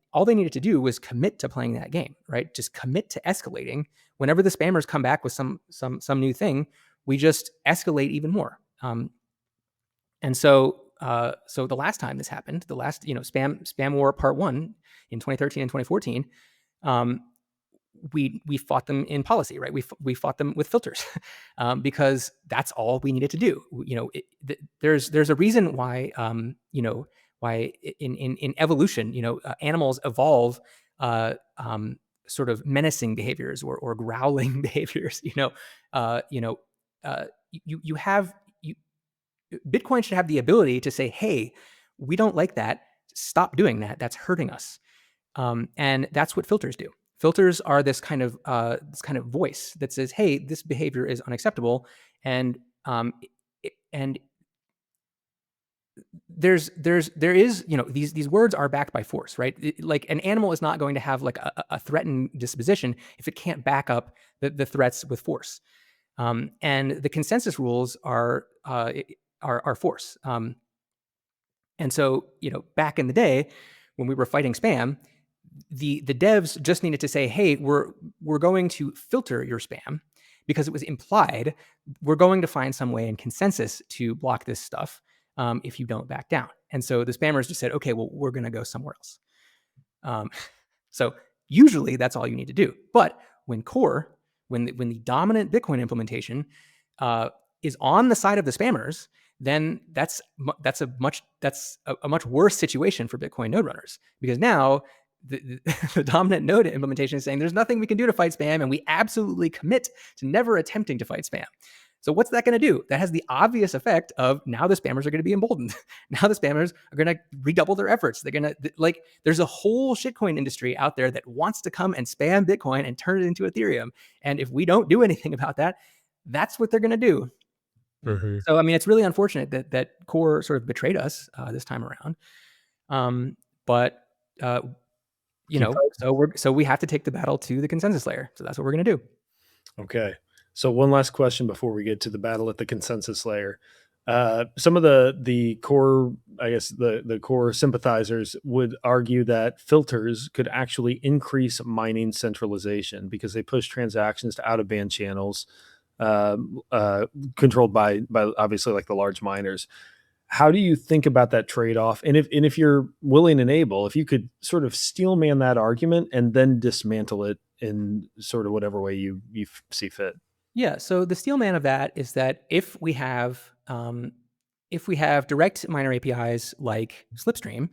to do was commit to playing that game, right? Just commit to escalating. Whenever the spammers come back with some new thing, we just escalate even more. And so, so the last time this happened, the last, spam war part 1 in 2013 and 2014, we fought them in policy, right? We fought them with filters, because that's all we needed to do. There's a reason why, why in evolution, animals evolve sort of menacing behaviors or growling behaviors. You have Bitcoin should have the ability to say, hey, we don't like that. Stop doing that. That's hurting us. And that's what filters do. Filters are this kind of voice that says, hey, this behavior is unacceptable. And there is, these words are backed by force, right? Like an animal is not going to have like a threatened disposition if it can't back up the threats with force. And the consensus rules are force. And so, back in the day when we were fighting spam, the devs just needed to say, hey, we're going to filter your spam, because it was implied we're going to find some way in consensus to block this stuff if you don't back down. And so the spammers just said, okay, well, we're going to go somewhere else. So usually that's all you need to do. But when the dominant Bitcoin implementation is on the side of the spammers, then that's a much worse situation for Bitcoin node runners, because now the dominant node implementation is saying there's nothing we can do to fight spam, and we absolutely commit to never attempting to fight spam. So what's that going to do? That has the obvious effect of now the spammers are going to be emboldened. Now the spammers are going to redouble their efforts. They're going to, there's a whole shitcoin industry out there that wants to come and spam Bitcoin and turn it into Ethereum. And if we don't do anything about that, that's what they're going to do. Mm-hmm. So, I mean, it's really unfortunate that Core sort of betrayed us this time around. But so we have to take the battle to the consensus layer. So that's what we're going to do. Okay. So one last question before we get to the battle at the consensus layer. Some of the core, I guess the core sympathizers would argue that filters could actually increase mining centralization because they push transactions to out of band channels, controlled by obviously like the large miners. How do you think about that trade off? And if you're willing and able, if you could sort of steelman that argument and then dismantle it in sort of whatever way you see fit. Yeah. So the steel man of that is that if we have direct miner APIs like Slipstream,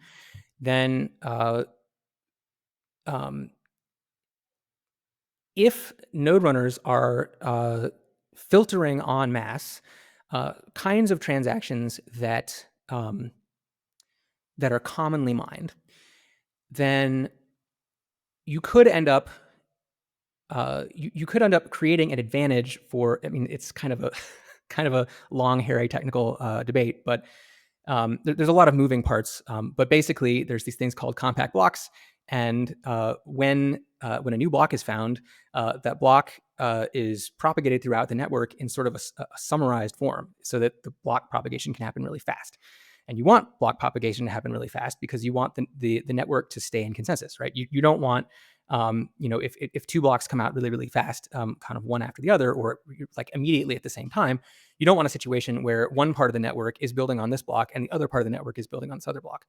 then um, if node runners are filtering en masse kinds of transactions that are commonly mined, then you could end up you could end up creating an advantage for. I mean, it's kind of a kind of a long, hairy technical debate, but there's a lot of moving parts. But basically, there's these things called compact blocks, and when a new block is found, that block is propagated throughout the network in sort of a summarized form, so that the block propagation can happen really fast. And you want block propagation to happen really fast because you want the network to stay in consensus, right? You don't want if two blocks come out really, really fast, kind of one after the other, or like immediately at the same time, you don't want a situation where one part of the network is building on this block and the other part of the network is building on this other block,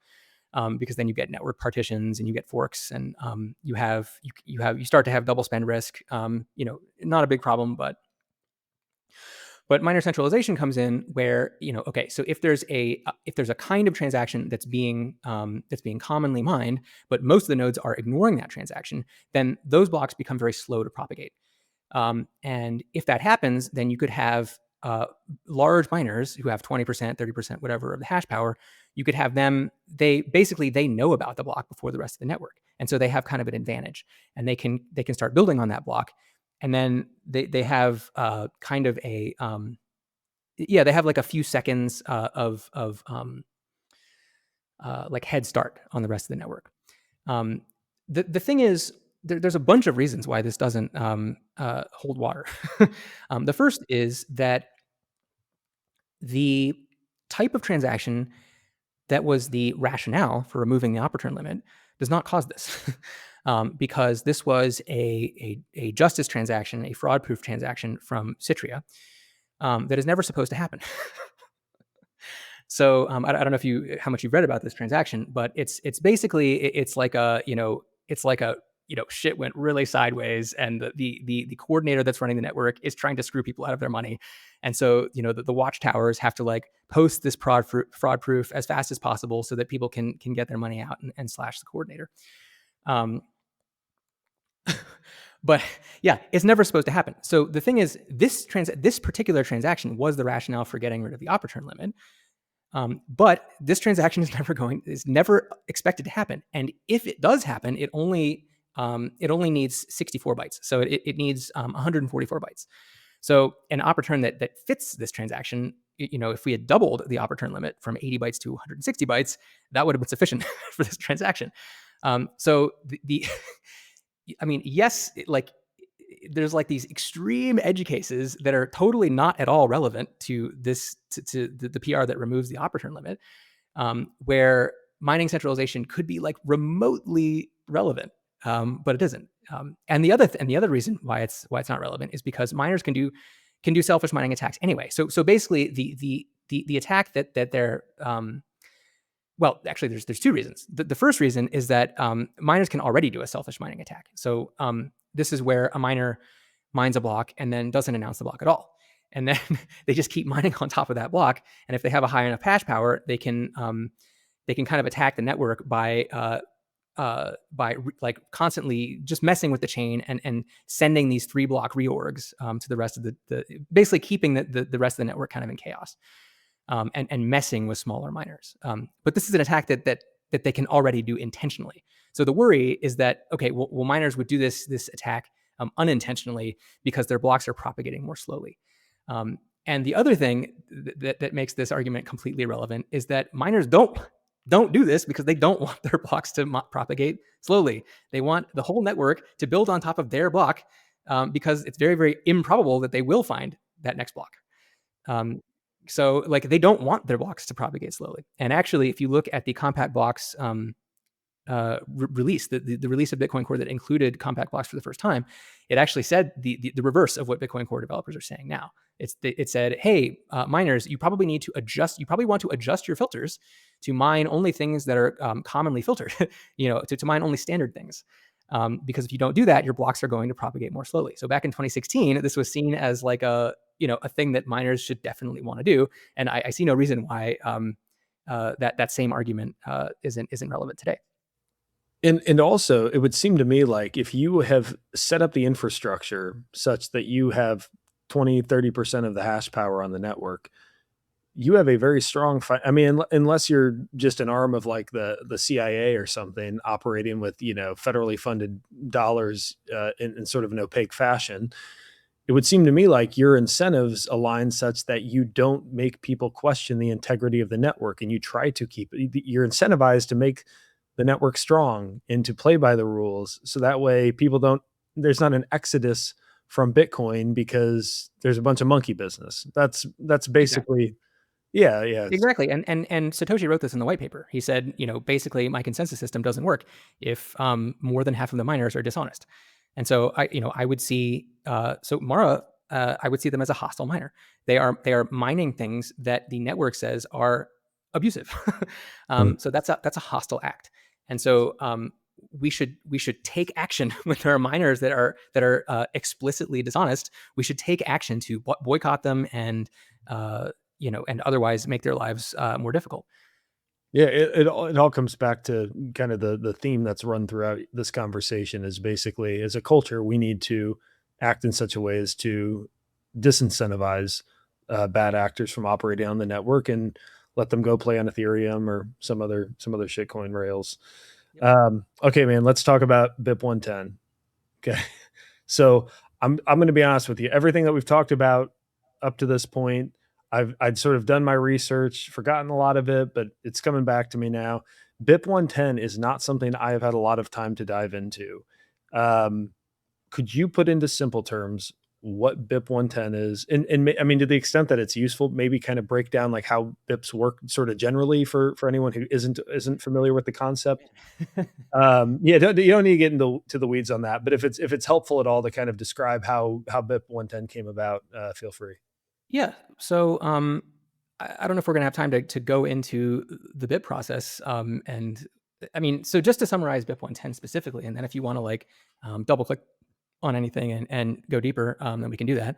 because then you get network partitions and you get forks, and you start to have double spend risk. Not a big problem, but minor centralization comes in where, okay, so if there's a kind of transaction that's being commonly mined, but most of the nodes are ignoring that transaction, then those blocks become very slow to propagate. And if that happens, then you could have large miners who have 20%, 30%, whatever of the hash power. You could have them. They know about the block before the rest of the network, and so they have kind of an advantage, and they can start building on that block, and then they have kind of a they have like a few seconds of like head start on the rest of the network. The thing is, there's a bunch of reasons why this doesn't hold water. The first is that the type of transaction that was the rationale for removing the opportune limit does not cause this. Because this was a justice transaction, a fraud-proof transaction from Citria, that is never supposed to happen. So I don't know how much you've read about this transaction, but it's basically it's like a shit went really sideways, and the coordinator that's running the network is trying to screw people out of their money, and so the watchtowers have to like post this fraud proof as fast as possible so that people can get their money out and slash the coordinator. But yeah, it's never supposed to happen. So the thing is, this particular transaction was the rationale for getting rid of the opportune limit. But this transaction is never expected to happen. And if it does happen, it only needs 64 bytes. So it needs 144 bytes. So an opportune that fits this transaction, if we had doubled the opportune limit from 80 bytes to 160 bytes, that would have been sufficient for this transaction. So I mean, yes, there's like these extreme edge cases that are totally not at all relevant to this, to the PR that removes the opportune limit, where mining centralization could be like remotely relevant, but it isn't. And the other reason why it's not relevant is because miners can do selfish mining attacks anyway. So basically, the attack that they're well, actually, there's two reasons. The first reason is that miners can already do a selfish mining attack. So this is where a miner mines a block and then doesn't announce the block at all, and then they just keep mining on top of that block. And if they have a high enough hash power, they can kind of attack the network by like constantly just messing with the chain and sending these 3-block reorgs to the rest of the basically keeping the rest of the network kind of in chaos. And messing with smaller miners. But this is an attack that they can already do intentionally. So the worry is that, okay, well miners would do this attack unintentionally because their blocks are propagating more slowly. And the other thing that makes this argument completely irrelevant is that miners don't do this because they don't want their blocks to propagate slowly. They want the whole network to build on top of their block, because it's very, very improbable that they will find that next block. So like they don't want their blocks to propagate slowly. And actually, if you look at the compact blocks release, the release of Bitcoin Core that included compact blocks for the first time, it actually said the reverse of what Bitcoin Core developers are saying now. It said, hey, miners, you probably need to adjust. You probably want to adjust your filters to mine only things that are commonly filtered. To mine only standard things. Because if you don't do that, your blocks are going to propagate more slowly. So back in 2016, this was seen as like a thing that miners should definitely want to do, and I see no reason why that same argument isn't relevant today. And also, it would seem to me like if you have set up the infrastructure such that you have 20-30% of the hash power on the network, you have a very strong I mean, unless you're just an arm of like the CIA or something operating with, federally funded dollars in sort of an opaque fashion, it would seem to me like your incentives align such that you don't make people question the integrity of the network, and you try to keep you're incentivized to make the network strong and to play by the rules. So that way people don't, there's not an exodus from Bitcoin because there's a bunch of monkey business. That's Exactly. basically, yeah, yeah. Exactly. And Satoshi wrote this in the white paper. He said, basically my consensus system doesn't work if more than half of the miners are dishonest. And so I would see Mara, I would see them as a hostile miner. They are mining things that the network says are abusive. Mm. So that's a hostile act. And so we should take action when there are miners that are explicitly dishonest. We should take action to boycott them and and otherwise make their lives more difficult. Yeah, it all comes back to kind of the theme that's run throughout this conversation is basically, as a culture, we need to act in such a way as to disincentivize bad actors from operating on the network and let them go play on Ethereum or some other shitcoin rails. Yep. Okay, man, let's talk about BIP 110. Okay, so I'm going to be honest with you. Everything that we've talked about up to this point, I'd sort of done my research, forgotten a lot of it, but it's coming back to me now. BIP 110 is not something I have had a lot of time to dive into. Um, could you put into simple terms what BIP 110 is? And I mean, to the extent that it's useful, maybe kind of break down like how BIPs work sort of generally for anyone who isn't familiar with the concept. Yeah, you don't need to get into to the weeds on that, but if it's helpful at all to kind of describe how BIP 110 came about, feel free. Yeah. So I don't know if we're going to have time to go into the BIP process. And I mean, so just to summarize BIP 110 specifically, and then if you want to like double click on anything and go deeper, then we can do that.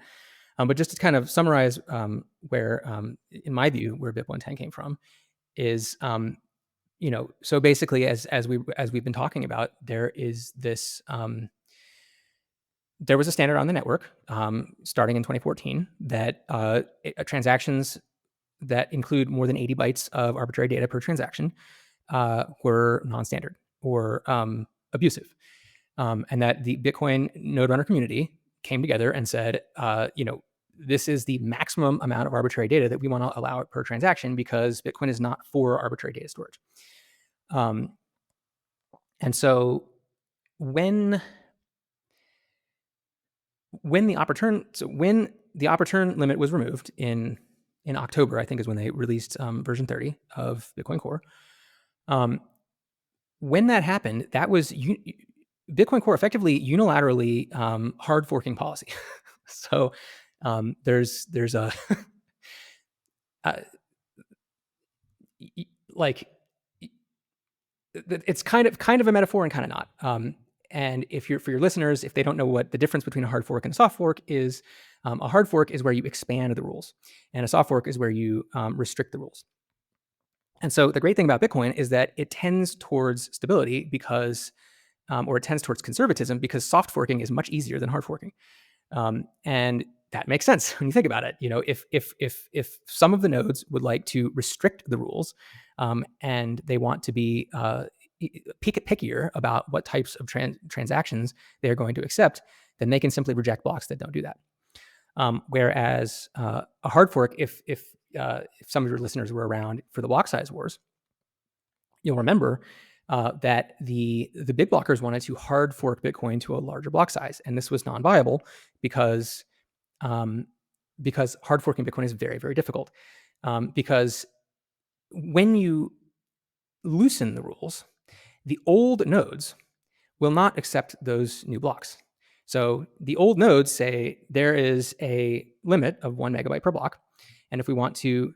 But just to kind of summarize where, in my view, where BIP 110 came from is, so basically, as we've been talking about, there was a standard on the network starting in 2014 that transactions that include more than 80 bytes of arbitrary data per transaction were non-standard or abusive. And that the Bitcoin node runner community came together and said, this is the maximum amount of arbitrary data that we want to allow per transaction because Bitcoin is not for arbitrary data storage. And so when the opportune limit was removed in October, I think is when they released version 30 of Bitcoin Core. When that happened, that was Bitcoin Core effectively unilaterally hard forking policy. So there's a like it's kind of a metaphor and kind of not. And for your listeners, if they don't know what the difference between a hard fork and a soft fork is, a hard fork is where you expand the rules, and a soft fork is where you restrict the rules. And so the great thing about Bitcoin is that it tends towards stability because, or it tends towards conservatism because soft forking is much easier than hard forking. And that makes sense when you think about it. If some of the nodes would like to restrict the rules, and they want to be pickier about what types of transactions they're going to accept, then they can simply reject blocks that don't do that. Whereas a hard fork, if some of your listeners were around for the block size wars, you'll remember that the big blockers wanted to hard fork Bitcoin to a larger block size, and this was non-viable because because hard forking Bitcoin is very, very difficult. Because when you loosen the rules, the old nodes will not accept those new blocks. So the old nodes say there is a limit of 1 megabyte per block. And if we want to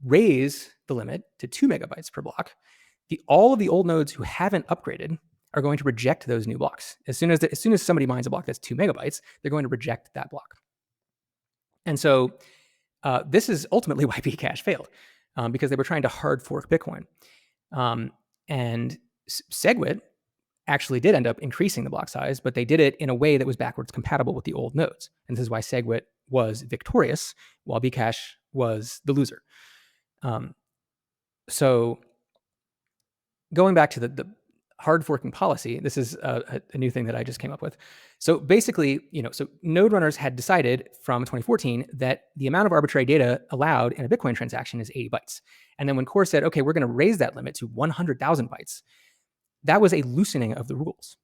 raise the limit to 2 megabytes per block, all of the old nodes who haven't upgraded are going to reject those new blocks. As soon as somebody mines a block that's 2 megabytes, they're going to reject that block. And so this is ultimately why Bcash failed, because they were trying to hard fork Bitcoin. And SegWit actually did end up increasing the block size, but they did it in a way that was backwards compatible with the old nodes. And this is why SegWit was victorious while Bcash was the loser. So going back to the hard forking policy, this is a new thing that I just came up with. So basically, so node runners had decided from 2014 that the amount of arbitrary data allowed in a Bitcoin transaction is 80 bytes. And then when Core said, okay, we're going to raise that limit to 100,000 bytes, that was a loosening of the rules.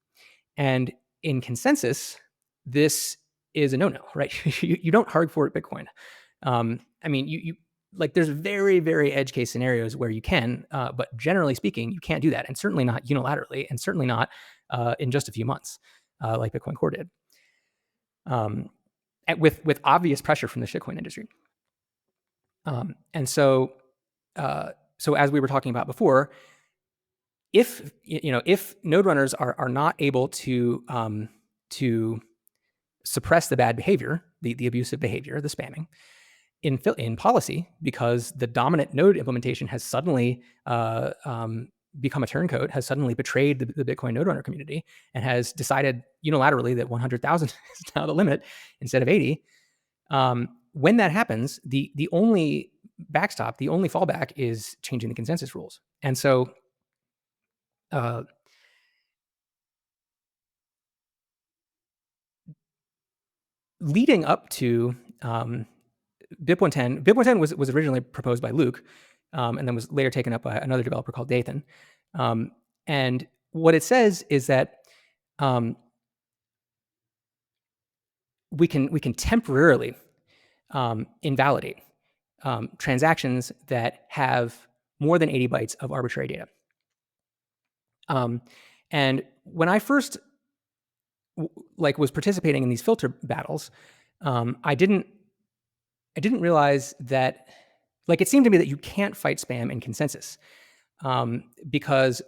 And in consensus, this is a no-no, right? You don't hard fork Bitcoin. I mean, you like there's very, very edge case scenarios where you can, but generally speaking, you can't do that. And certainly not unilaterally, and certainly not in just a few months, like Bitcoin Core did. With obvious pressure from the shitcoin industry. And so as we were talking about before, if node runners are not able to suppress the bad behavior, the abusive behavior, the spamming, in policy, because the dominant node implementation has suddenly become a turncoat, has suddenly betrayed the Bitcoin node runner community, and has decided unilaterally that 100,000 is now the limit instead of 80. When that happens, the only backstop, the only fallback is changing the consensus rules. And so leading up to BIP 110, BIP 110 was originally proposed by Luke, and then was later taken up by another developer called Dathan. And what it says is that we can temporarily invalidate transactions that have more than 80 bytes of arbitrary data. And when I first was participating in these filter battles, I didn't realize that, it seemed to me that you can't fight spam in consensus, because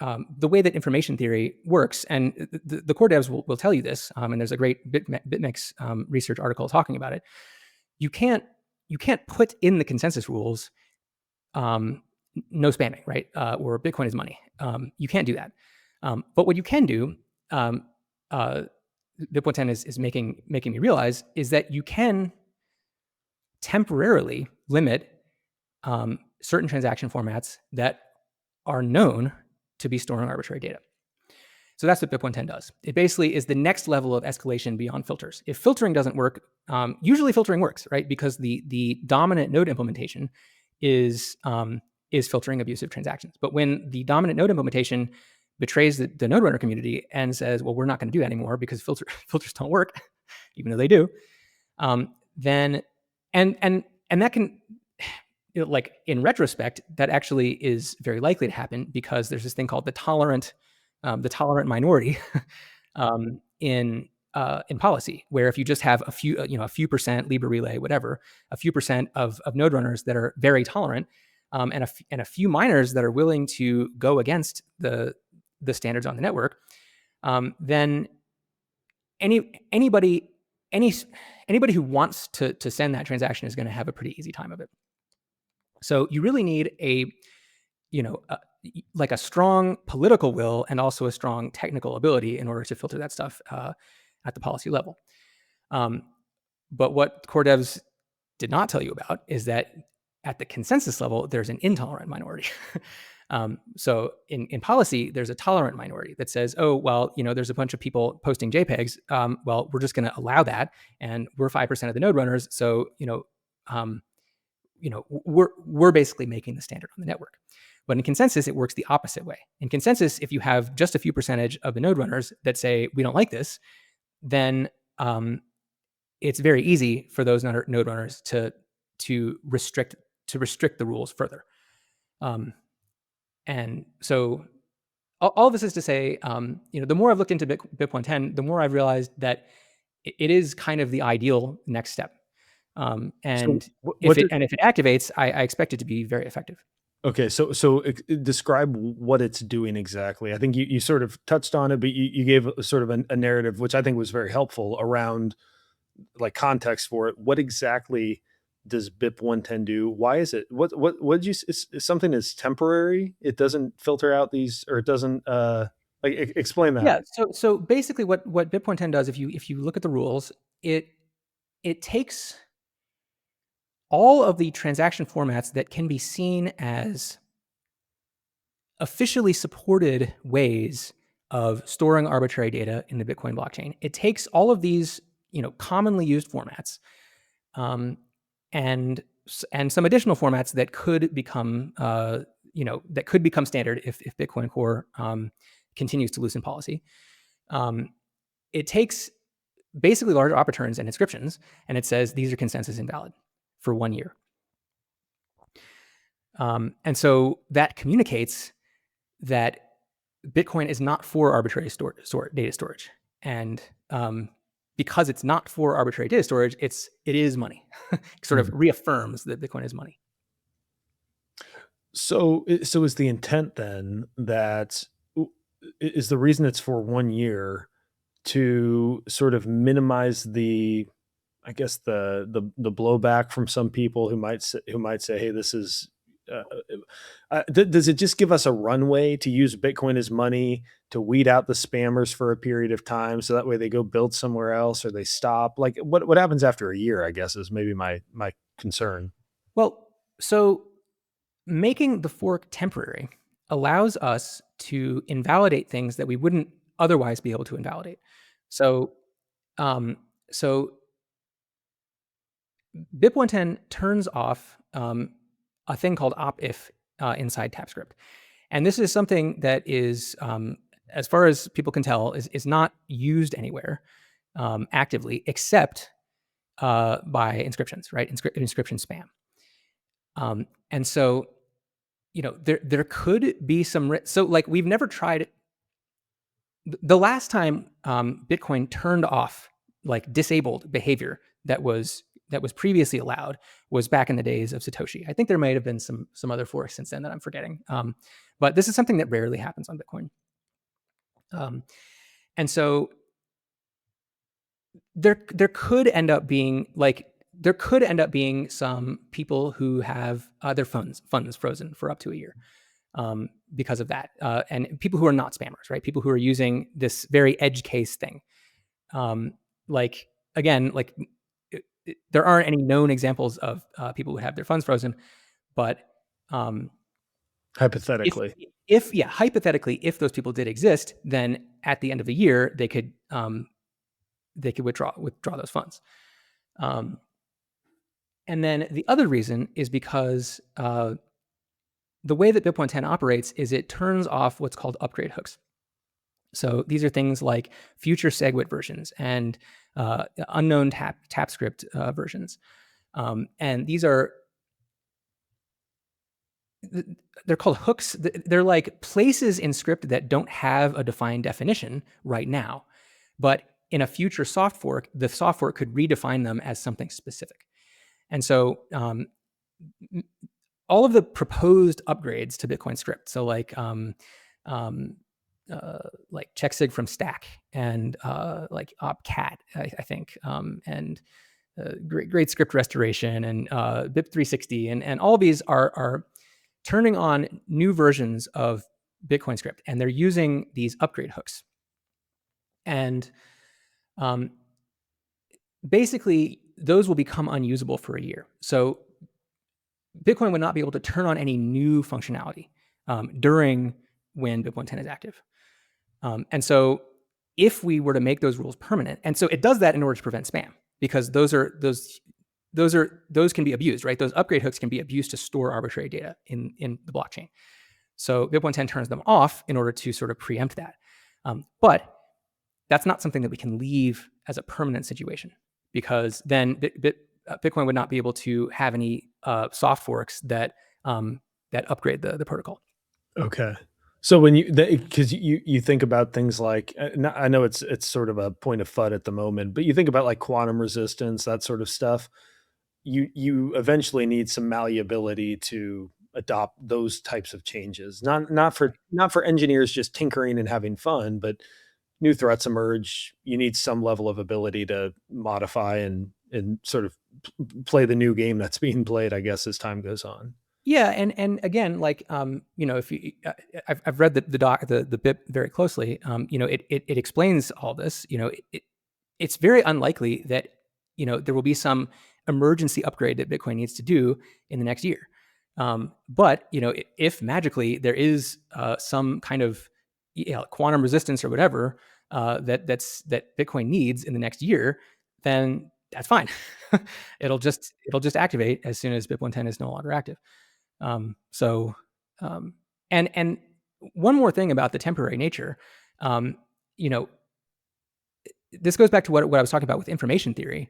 the way that information theory works, and the core devs will tell you this, and there's a great BitMEX research article talking about it. You can't put in the consensus rules no spamming, right? Or Bitcoin is money. You can't do that. But what you can do, BIP 110 is making me realize, is that you can temporarily limit certain transaction formats that are known to be storing arbitrary data. So that's what BIP 110 does. It basically is the next level of escalation beyond filters. If filtering doesn't work, usually filtering works, right? Because the dominant node implementation is filtering abusive transactions. But when the dominant node implementation betrays the node runner community and says, well, we're not going to do that anymore because filters don't work, even though they do, then and that can, in retrospect, that actually is very likely to happen, because there's this thing called the tolerant minority in policy, where if you just have a few percent Libra relay, whatever, a few percent of node runners that are very tolerant, and a few miners that are willing to go against the standards on the network, then anybody who wants to send that transaction is going to have a pretty easy time of it. So you really need a strong political will and also a strong technical ability in order to filter that stuff at the policy level. But what core devs did not tell you about is that at the consensus level, there's an intolerant minority. So in policy, there's a tolerant minority that says, oh, well, there's a bunch of people posting JPEGs. Well, we're just going to allow that, and we're 5% of the node runners. So we're basically making the standard on the network. But in consensus, it works the opposite way. In consensus, if you have just a few percentage of the node runners that say we don't like this, then it's very easy for those node runners to restrict the rules further. And so all of this is to say, the more I've looked into BIP 110, the more I've realized that it is kind of the ideal next step. So And what did, if it activates, I expect it to be very effective. okay, so describe what it's doing exactly. I think you sort of touched on it, but you gave sort of a narrative, which I think was very helpful around like context for it. What exactly does BIP 110 do? Why is it? What did you? Is something is temporary? It doesn't filter out these, or it doesn't. Explain that. Yeah. So basically, what BIP 110 does, if you look at the rules, it takes all of the transaction formats that can be seen as officially supported ways of storing arbitrary data in the Bitcoin blockchain. It takes all of these, commonly used formats, and some additional formats that could become, standard if Bitcoin Core continues to loosen policy. It takes basically large op returns and inscriptions, and it says these are consensus invalid for 1 year. And so that communicates that Bitcoin is not for arbitrary data storage. And because it's not for arbitrary data storage, it is money. Sort of reaffirms that Bitcoin is money. So is the intent then that is the reason it's for 1 year to sort of minimize the, I guess the blowback from some people who might say, hey, this is. Does it just give us a runway to use Bitcoin as money to weed out the spammers for a period of time, so that way they go build somewhere else or they stop? Like what happens after a year, I guess, is maybe my concern. Well, so making the fork temporary allows us to invalidate things that we wouldn't otherwise be able to invalidate. So, so BIP 110 turns off a thing called op-if inside TypeScript. And this is something that is, as far as people can tell, is not used anywhere actively except by inscriptions, right? Inscription spam. And so, there could be some, so like we've never tried, the last time Bitcoin turned off, like disabled behavior that was previously allowed was back in the days of Satoshi. I think there might have been some other forks since then that I'm forgetting. But this is something that rarely happens on Bitcoin. And so there could end up being some people who have their funds frozen for up to a year because of that. And people who are not spammers, right? People who are using this very edge case thing. There aren't any known examples of people who have their funds frozen, but Hypothetically, hypothetically, if those people did exist, then at the end of the year they could withdraw those funds. And then the other reason is because the way that BIP 110 operates is it turns off what's called upgrade hooks. So these are things like future SegWit versions and unknown TypeScript versions. And they're called hooks. They're like places in script that don't have a defined definition right now. But in a future soft fork, the soft fork could redefine them as something specific. And so all of the proposed upgrades to Bitcoin script, so like checksig from stack and like opcat, I think, and great script restoration and BIP 360, and all of these are turning on new versions of Bitcoin script, and they're using these upgrade hooks. And basically, those will become unusable for a year. So Bitcoin would not be able to turn on any new functionality during when BIP 110 is active. And so if we were to make those rules permanent, and so it does that in order to prevent spam, because those can be abused, right? Those upgrade hooks can be abused to store arbitrary data in the blockchain. So BIP 110 turns them off in order to sort of preempt that. But that's not something that we can leave as a permanent situation, because then Bitcoin would not be able to have any soft forks that upgrade the protocol. Okay. So when because you think about things like I know it's sort of a point of FUD at the moment, but you think about like quantum resistance, that sort of stuff. You eventually need some malleability to adopt those types of changes. Not for engineers just tinkering and having fun, but new threats emerge. You need some level of ability to modify and sort of play the new game that's being played, I guess, as time goes on. Yeah, and again, like if you, I've read the BIP very closely. It explains all this. It's very unlikely that there will be some emergency upgrade that Bitcoin needs to do in the next year. But if magically there is some kind of quantum resistance or whatever that Bitcoin needs in the next year, then that's fine. it'll just activate as soon as BIP 110 is no longer active. So, and one more thing about the temporary nature, this goes back to what I was talking about with information theory,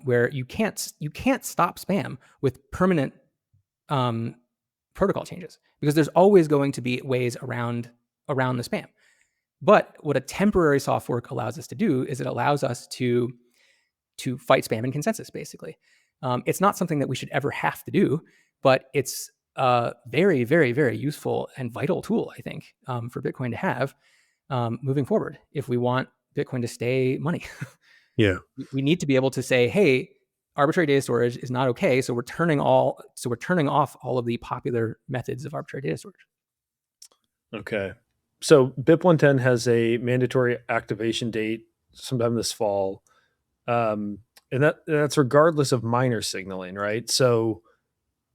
where you can't stop spam with permanent protocol changes, because there's always going to be ways around the spam. But what a temporary soft fork allows us to do is it allows us to fight spam in consensus, basically. It's not something that we should ever have to do, but it's a very, very, very useful and vital tool, I think, for Bitcoin to have moving forward if we want Bitcoin to stay money. Yeah. We need to be able to say, hey, arbitrary data storage is not okay, so we're turning off all of the popular methods of arbitrary data storage. Okay. So BIP 110 has a mandatory activation date sometime this fall. And that's regardless of miner signaling, right? So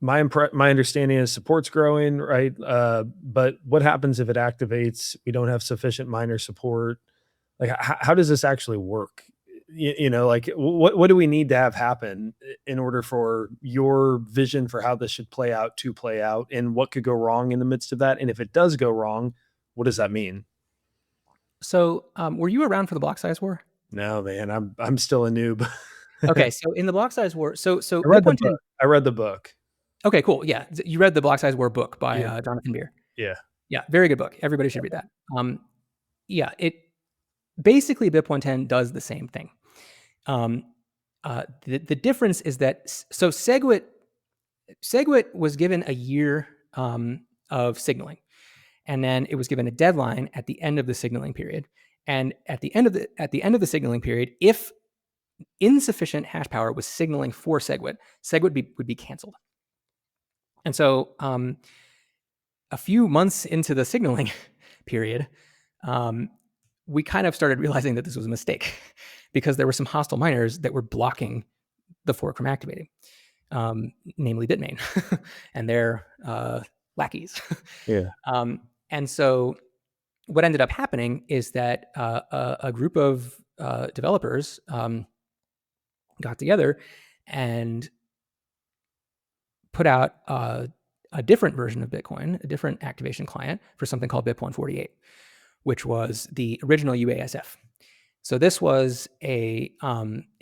my understanding is support's growing, right? But what happens if it activates? We don't have sufficient miner support. Like, how does this actually work? Like what do we need to have happen in order for your vision for how this should play out to play out, and what could go wrong in the midst of that? And if it does go wrong, what does that mean? So, were you around for the block size war? No, man, I'm still a noob. Okay, so in the block size war, so I read BIP the 110. book. I read the book. Okay, cool. Yeah, you read the block size war book by Yeah. Jonathan Beer. Yeah. Yeah, very good book. Everybody should read that. Yeah, it basically BIP 110 does the same thing. The difference is that SegWit was given a year of signaling, and then it was given a deadline at the end of the signaling period. And at the end of the signaling period, if insufficient hash power was signaling for SegWit would be canceled. And so, a few months into the signaling period, we kind of started realizing that this was a mistake, because there were some hostile miners that were blocking the fork from activating, namely Bitmain and their lackeys. Yeah. And so what ended up happening is that a group of developers got together and put out a different version of Bitcoin, a different activation client for something called BIP 148, which was the original UASF. So this was a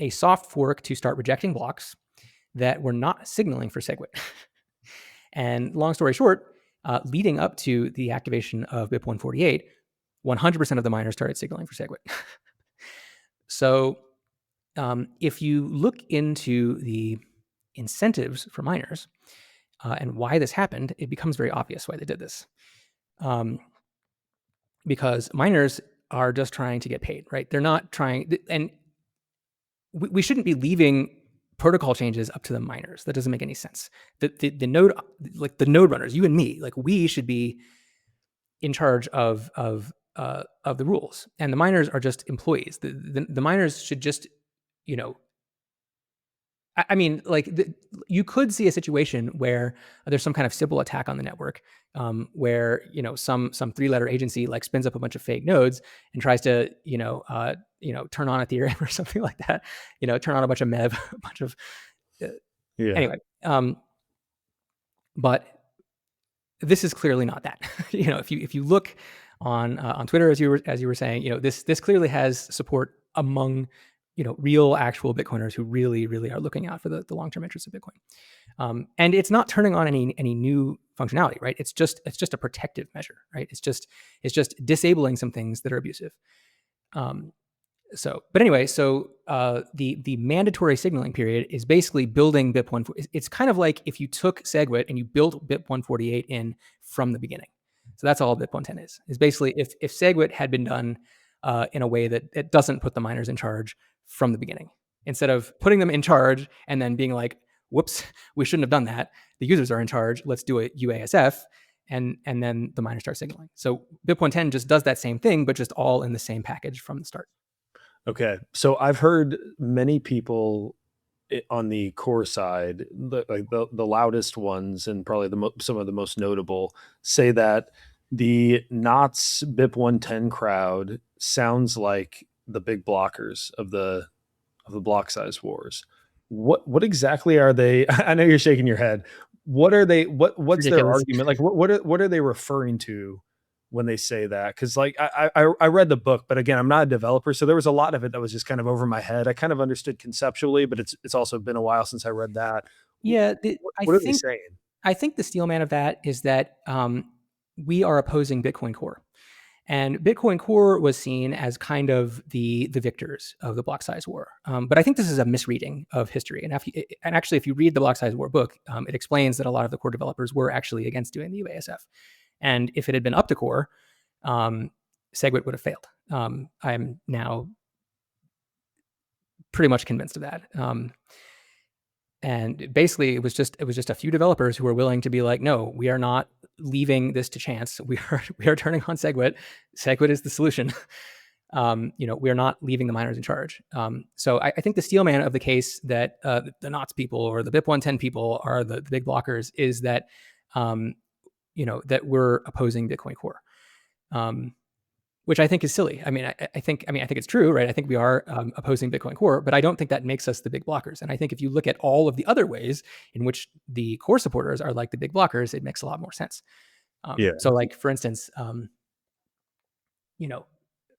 soft fork to start rejecting blocks that were not signaling for SegWit. And long story short, leading up to the activation of BIP 148, 100% of the miners started signaling for SegWit. So if you look into the incentives for miners and why this happened, it becomes very obvious why they did this. Because miners are just trying to get paid, right? They're not trying, and we shouldn't be leaving protocol changes up to the miners. That doesn't make any sense. The node, like the node runners, you and me, like we should be in charge of the rules, and the miners are just employees. The miners should just, I mean, like you could see a situation where there's some kind of Sybil attack on the network, where some 3-letter agency like spins up a bunch of fake nodes and tries to turn on Ethereum or something like that. Turn on a bunch of MEV, a bunch of Yeah. Anyway. But this is clearly not that. If you look on Twitter, as you were saying, this clearly has support among real actual Bitcoiners who really, really are looking out for the long-term interests of Bitcoin. And it's not turning on any new functionality, right? It's just a protective measure, right? It's just disabling some things that are abusive. But anyway, the mandatory signaling period is basically building BIP 1. It's kind of like if you took SegWit and you built BIP 148 in from the beginning. So that's all BIP 110 is. Is basically if SegWit had been done in a way that it doesn't put the miners in charge from the beginning, instead of putting them in charge and then being like, whoops, we shouldn't have done that. The users are in charge. Let's do it UASF. And then the miners start signaling. So BIP 110 just does that same thing, but just all in the same package from the start. Okay. So I've heard many people on the core side, the loudest ones and probably some of the most notable, say that the Knots BIP 110 crowd sounds like the big blockers of the block size wars. What exactly are they? I know you're shaking your head. What are they? What's their Ridiculous. argument? Like what are they referring to when they say that? Because like I read the book, but again, I'm not a developer, so there was a lot of it that was just kind of over my head. I kind of understood conceptually, but it's also been a while since I read that. Yeah, What are they saying? I think the steelman of that is that we are opposing Bitcoin Core. And Bitcoin Core was seen as kind of the victors of the block size war. But I think this is a misreading of history. And actually, if you read the block size war book, it explains that a lot of the core developers were actually against doing the UASF. And if it had been up to core, SegWit would have failed. I'm now pretty much convinced of that. And basically, it was just a few developers who were willing to be like, no, we are not leaving this to chance. We are turning on SegWit. SegWit is the solution. We are not leaving the miners in charge. So I think the steelman of the case that the Knots people or the BIP 110 people are the big blockers is that that we're opposing Bitcoin Core. Which I think is silly. I think it's true, right? I think we are opposing Bitcoin Core, but I don't think that makes us the big blockers. And I think if you look at all of the other ways in which the core supporters are like the big blockers, it makes a lot more sense. So, like for instance,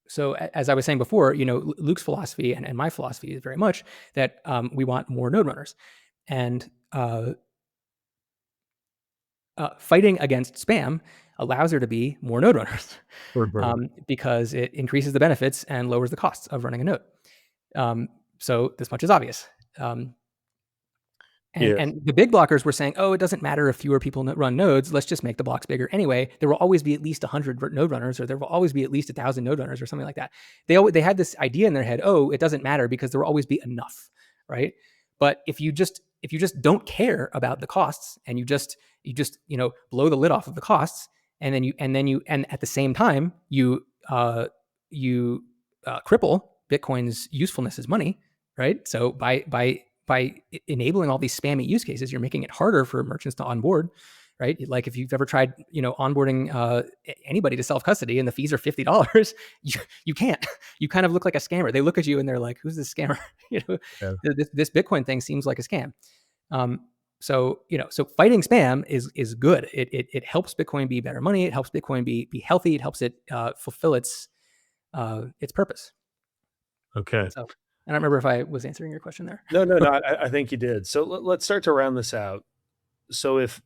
so as I was saying before, Luke's philosophy and my philosophy is very much that we want more node runners, and fighting against spam allows there to be more node runners because it increases the benefits and lowers the costs of running a node. So this much is obvious. And the big blockers were saying, oh, it doesn't matter if fewer people run nodes. Let's just make the blocks bigger anyway. There will always be at least 100 node runners, or there will always be at least 1,000 node runners, or something like that. They had this idea in their head, oh, it doesn't matter because there will always be enough, right? But if you just don't care about the costs and you just blow the lid off of the costs, and at the same time you cripple Bitcoin's usefulness as money, right? So by enabling all these spammy use cases, you're making it harder for merchants to onboard, right? Like if you've ever tried, onboarding anybody to self-custody and the fees are $50, you can't. You kind of look like a scammer. They look at you and they're like, who's this scammer? This Bitcoin thing seems like a scam. So fighting spam is good. It helps Bitcoin be better money. It helps Bitcoin be healthy. It helps it fulfill its purpose. Okay. So I don't remember if I was answering your question there. No. I think you did. So let's start to round this out. So if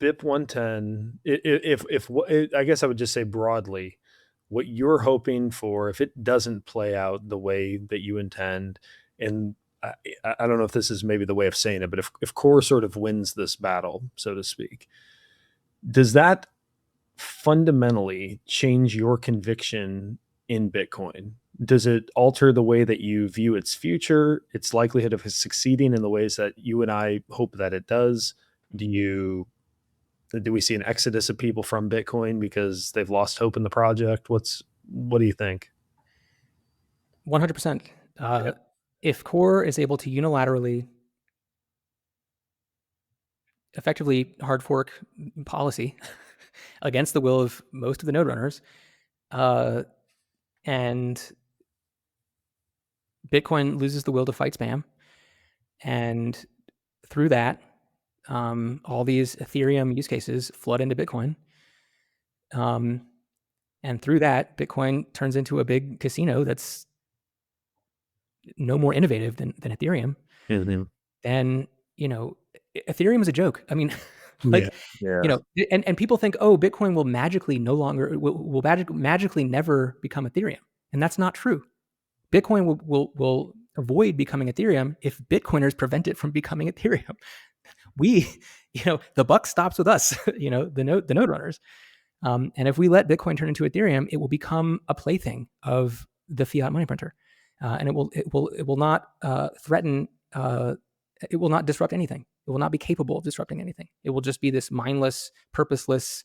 BIP 110, if I guess I would just say broadly, what you're hoping for, if it doesn't play out the way that you intend, and I don't know if this is maybe the way of saying it, but if Core sort of wins this battle, so to speak, does that fundamentally change your conviction in Bitcoin? Does it alter the way that you view its future, its likelihood of succeeding in the ways that you and I hope that it does? Do we see an exodus of people from Bitcoin because they've lost hope in the project? What do you think? 100%. If Core is able to unilaterally, effectively hard fork policy against the will of most of the node runners, and Bitcoin loses the will to fight spam, and through that, all these Ethereum use cases flood into Bitcoin, and through that, Bitcoin turns into a big casino that's no more innovative than Ethereum, then Ethereum is a joke. I mean, Yeah. like, Yeah. and people think, oh, Bitcoin will magically magically never become Ethereum, and that's not true. Bitcoin will avoid becoming Ethereum if Bitcoiners prevent it from becoming Ethereum. We, the buck stops with us, the node runners. And if we let Bitcoin turn into Ethereum, it will become a plaything of the fiat money printer, and it will not threaten. It will not disrupt anything. It will not be capable of disrupting anything. It will just be this mindless, purposeless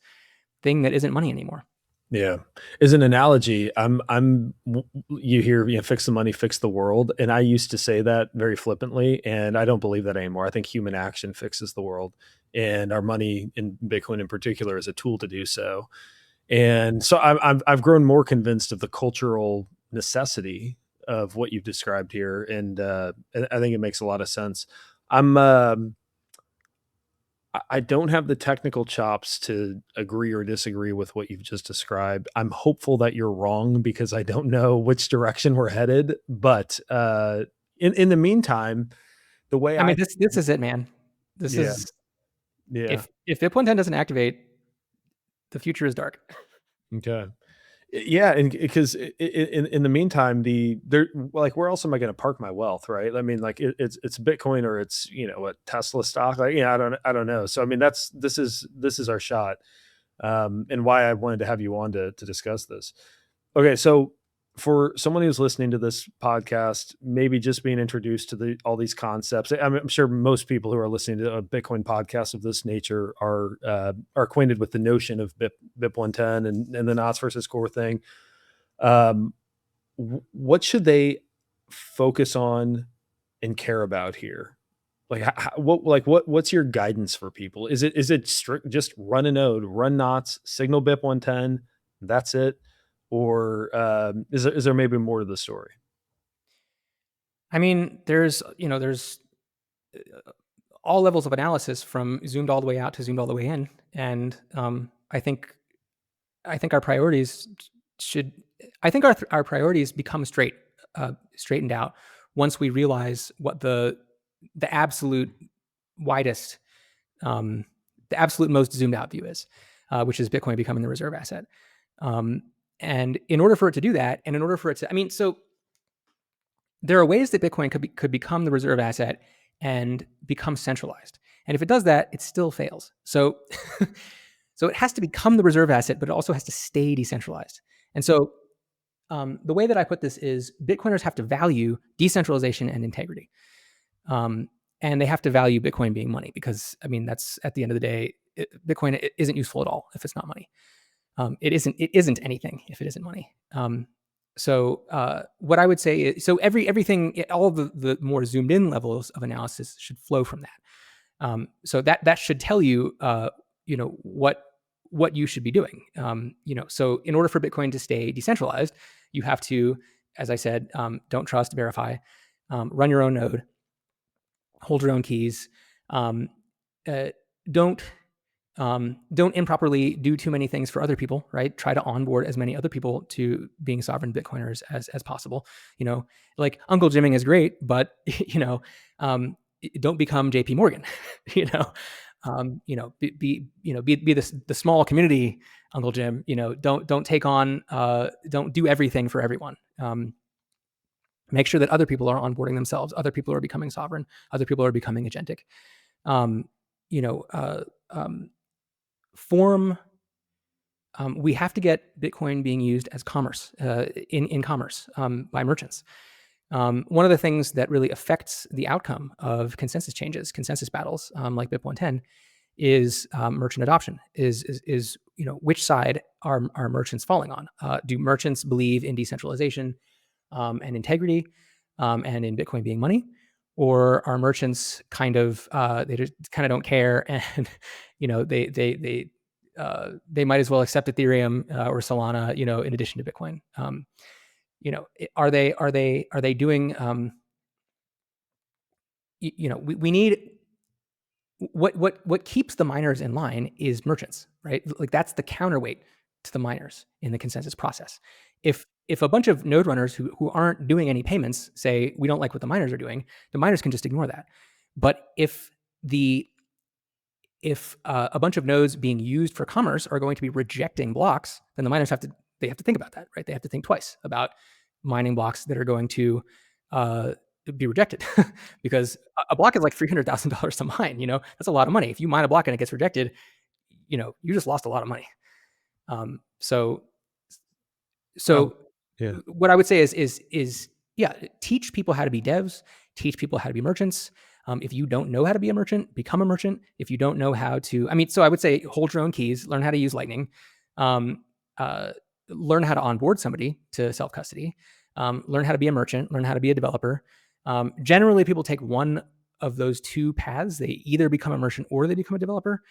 thing that isn't money anymore. Yeah. As an analogy, you hear, fix the money, fix the world. And I used to say that very flippantly, and I don't believe that anymore. I think human action fixes the world, and our money in Bitcoin in particular is a tool to do so. And so I've grown more convinced of the cultural necessity of what you've described here. And I think it makes a lot of sense. I don't have the technical chops to agree or disagree with what you've just described. I'm hopeful that you're wrong because I don't know which direction we're headed. But in the meantime, the way I mean, this is it, man. This yeah, is yeah, if Bitcoin 10 doesn't activate, the future is dark. okay. Yeah, and because in the meantime, like where else am I going to park my wealth, right? I mean, like it's Bitcoin or it's what Tesla stock, like I don't know. So I mean, this is our shot, and why I wanted to have you on to discuss this. Okay, so for someone who's listening to this podcast, maybe just being introduced to all these concepts, I'm sure most people who are listening to a Bitcoin podcast of this nature are acquainted with the notion of BIP 110 and the knots versus core thing. Um, what should they focus on and care about here? Like what's your guidance for people? Is it strict just run a node, run knots, signal BIP 110, that's it? Or is there maybe more to the story? I mean, there's all levels of analysis from zoomed all the way out to zoomed all the way in, and I think our priorities should our priorities become straightened out once we realize what the absolute widest, the absolute most zoomed out view is, which is Bitcoin becoming the reserve asset. And in order for it to do that, and in order for it to, I mean, so there are ways that Bitcoin could become the reserve asset and become centralized. And if it does that, it still fails. So, so it has to become the reserve asset, but it also has to stay decentralized. And so the way that I put this is Bitcoiners have to value decentralization and integrity. And they have to value Bitcoin being money because, I mean, that's at the end of the day, Bitcoin isn't useful at all if it's not money. It isn't anything if it isn't money. So what I would say is, so everything, all the more zoomed in levels of analysis should flow from that. So that should tell you, what you should be doing. So in order for Bitcoin to stay decentralized, you have to, as I said, don't trust, verify, run your own node, hold your own keys, don't improperly do too many things for other people, right? Try to onboard as many other people to being sovereign Bitcoiners as possible. Like Uncle Jimming is great, but don't become JP Morgan. Be the small community Uncle Jim. Don't take on, don't do everything for everyone. Make sure that other people are onboarding themselves. Other people are becoming sovereign. Other people are becoming agentic. We have to get Bitcoin being used as commerce, in commerce, by merchants. One of the things that really affects the outcome of consensus changes, consensus battles, like BIP 110, is merchant adoption. Is which side are merchants falling on? Do merchants believe in decentralization and integrity, and in Bitcoin being money? Or are merchants kind of they just kind of don't care, and they might as well accept Ethereum or Solana, in addition to Bitcoin. Are they doing? We need what keeps the miners in line is merchants, right? Like that's the counterweight to the miners in the consensus process. if a bunch of node runners who aren't doing any payments say we don't like what the miners are doing, the miners can just ignore that. But if a bunch of nodes being used for commerce are going to be rejecting blocks, then the miners have to think about that, right? They have to think twice about mining blocks that are going to be rejected because a block is like $300,000 to mine. That's a lot of money. If you mine a block and it gets rejected, you just lost a lot of money. So Yeah. what I would say is yeah, teach people how to be devs, teach people how to be merchants. If you don't know how to be a merchant, become a merchant. If you don't know how to, so I would say hold your own keys, learn how to use Lightning, learn how to onboard somebody to self-custody, learn how to be a merchant, learn how to be a developer. Generally, people take one of those two paths. They either become a merchant or they become a developer.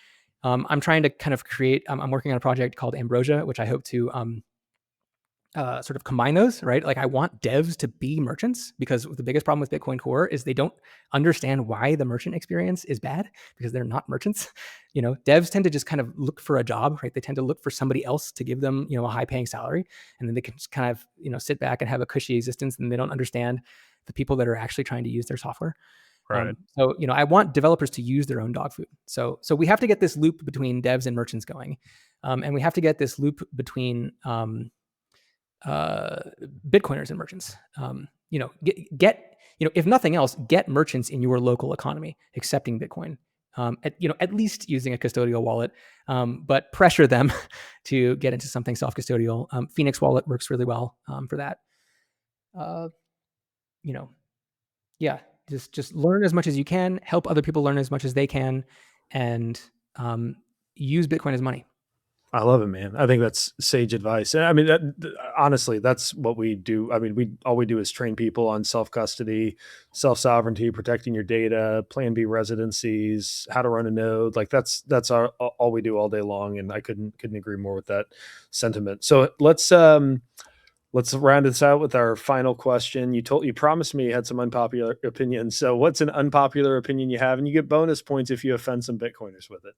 I'm trying to kind of create, I'm working on a project called Ambrosia, which I hope to sort of combine those, right? Like I want devs to be merchants because the biggest problem with Bitcoin Core is they don't understand why the merchant experience is bad because they're not merchants. Devs tend to just kind of look for a job, right? They tend to look for somebody else to give them, a high paying salary. And then they can just kind of, sit back and have a cushy existence and they don't understand the people that are actually trying to use their software. Right. So, I want developers to use their own dog food. So we have to get this loop between devs and merchants going. And we have to get this loop between, Bitcoiners and merchants. Get if nothing else, get merchants in your local economy accepting Bitcoin. At least using a custodial wallet, but pressure them to get into something self-custodial. Phoenix Wallet works really well for that. Yeah, just learn as much as you can, help other people learn as much as they can, and use Bitcoin as money. I love it, man. I think that's sage advice. Honestly, that's what we do. All we do is train people on self-custody, self-sovereignty, protecting your data, Plan B residencies, how to run a node. Like that's all we do all day long. And I couldn't agree more with that sentiment. So let's round this out with our final question. You promised me you had some unpopular opinions. So what's an unpopular opinion you have? And you get bonus points if you offend some Bitcoiners with it.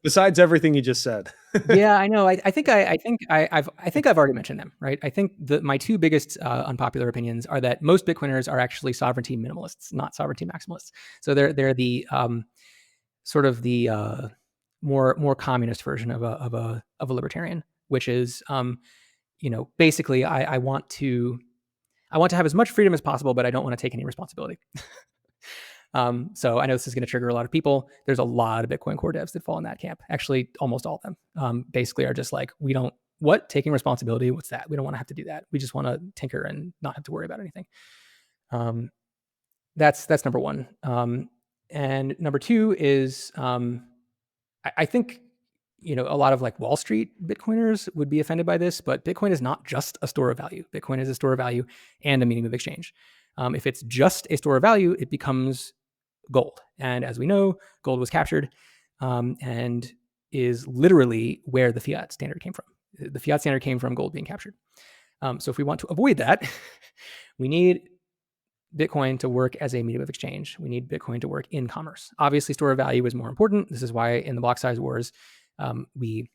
Besides everything you just said. Yeah, I know. I think I've already mentioned them, right? I think my two biggest unpopular opinions are that most Bitcoiners are actually sovereignty minimalists, not sovereignty maximalists. So they're the sort of the more communist version of a libertarian, which is basically I want to have as much freedom as possible, but I don't want to take any responsibility. So I know this is going to trigger a lot of people. There's a lot of Bitcoin Core devs that fall in that camp. Actually, almost all of them basically are just like, taking responsibility? What's that? We don't want to have to do that. We just want to tinker and not have to worry about anything. That's number one. And number two is I think a lot of like Wall Street Bitcoiners would be offended by this, but Bitcoin is not just a store of value. Bitcoin is a store of value and a medium of exchange. If it's just a store of value, it becomes gold. And as we know, gold was captured and is literally where the fiat standard came from. The fiat standard came from gold being captured. So if we want to avoid that, we need Bitcoin to work as a medium of exchange. We need Bitcoin to work in commerce. Obviously, store of value is more important. This is why in the block size wars, we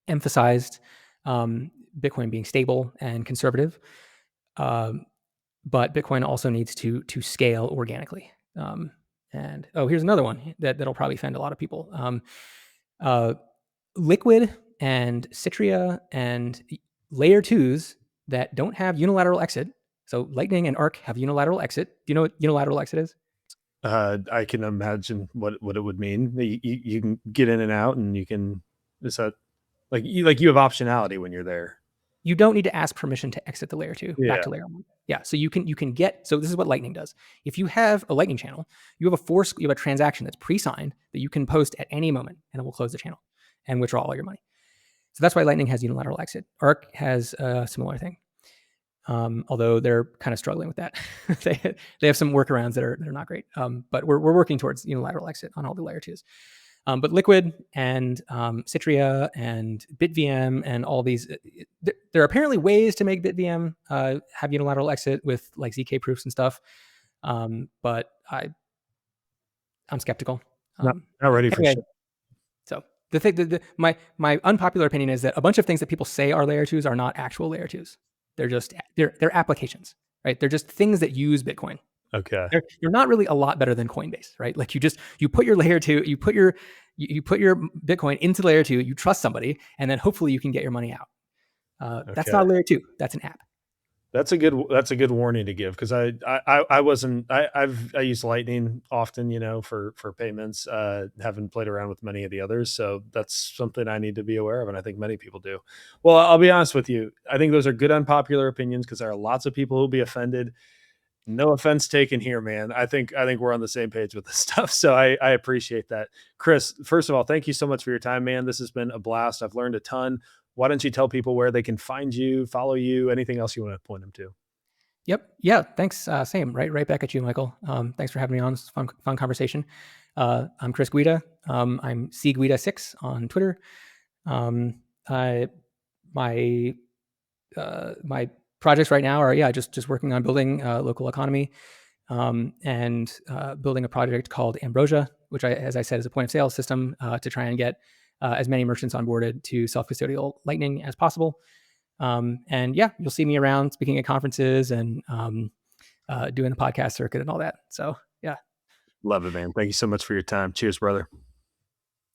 emphasized Bitcoin being stable and conservative. But Bitcoin also needs to scale organically. And here's another one that'll probably offend a lot of people. Liquid and Citria and layer 2s that don't have unilateral exit. So Lightning and Arc have unilateral exit. Do you know what unilateral exit is? I can imagine what it would mean. You can get in and out, and you can. Is that you have optionality when you're there? You don't need to ask permission to exit the layer 2 back to layer 1. Yeah, so you can get. So this is what Lightning does. If you have a Lightning channel, you have a transaction that's pre-signed that you can post at any moment, and it will close the channel and withdraw all your money. So that's why Lightning has unilateral exit. Arc has a similar thing. Although they're kind of struggling with that. they have some workarounds that are not great. But we're working towards unilateral exit on all the layer 2s. But Liquid and Citria and BitVM and all these, there are apparently ways to make BitVM have unilateral exit with like ZK proofs and stuff. But I'm skeptical. Not ready for shit. So The thing, my unpopular opinion is that a bunch of things that people say are layer twos are not actual layer twos. They're just they're applications, right? They're just things that use Bitcoin. Okay. You're not really a lot better than Coinbase, right? Like you put your layer two, you put your Bitcoin into layer two, you trust somebody, and then hopefully you can get your money out. That's Okay. not a layer two. That's an app. That's a good warning to give, because I wasn't I use Lightning often, for payments. Haven't played around with many of the others, so that's something I need to be aware of, and I think many people do. Well, I'll be honest with you. I think those are good unpopular opinions, because there are lots of people who'll be offended. No offense taken here, man. I think we're on the same page with this stuff, so I appreciate that. Chris, first of all, thank you so much for your time, man. This has been a blast. I've learned a ton. Why don't you tell people where they can find you, follow you, anything else you want to point them to? Yep. Yeah. Thanks. Same. Right back at you, Michael. Thanks for having me on. It's fun conversation. I'm Chris Guida. I'm cguida6 on Twitter. I my my projects right now are just working on building local economy, and building a project called Ambrosia, which as I said, is a point of sale system to try and get as many merchants onboarded to self-custodial Lightning as possible. And yeah, you'll see me around speaking at conferences and doing the podcast circuit and all that. So yeah, Love it, man. Thank you so much for your time. Cheers, brother.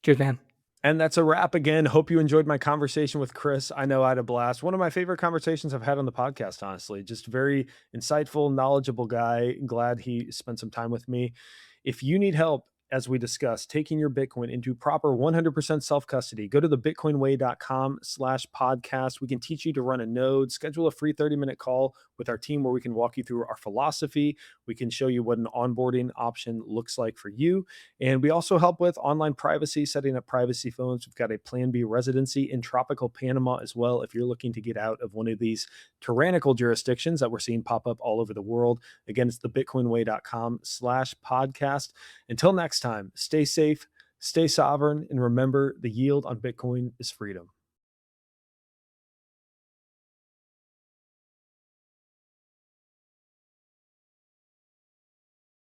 cheers, man. And that's a wrap again. Hope you enjoyed my conversation with Chris. I know I had a blast. One of my favorite conversations I've had on the podcast, honestly. Just very insightful, knowledgeable guy. Glad he spent some time with me. If you need help, as we discussed, taking your Bitcoin into proper 100% self custody, go to thebitcoinway.com/podcast. We can teach you to run a node, schedule a free 30-minute call with our team where we can walk you through our philosophy. We can show you what an onboarding option looks like for you. And we also help with online privacy, setting up privacy phones. We've got a Plan B residency in tropical Panama as well, if you're looking to get out of one of these tyrannical jurisdictions that we're seeing pop up all over the world. Again, it's thebitcoinway.com/podcast. Until next time, stay safe, stay sovereign, and remember, the yield on Bitcoin is freedom.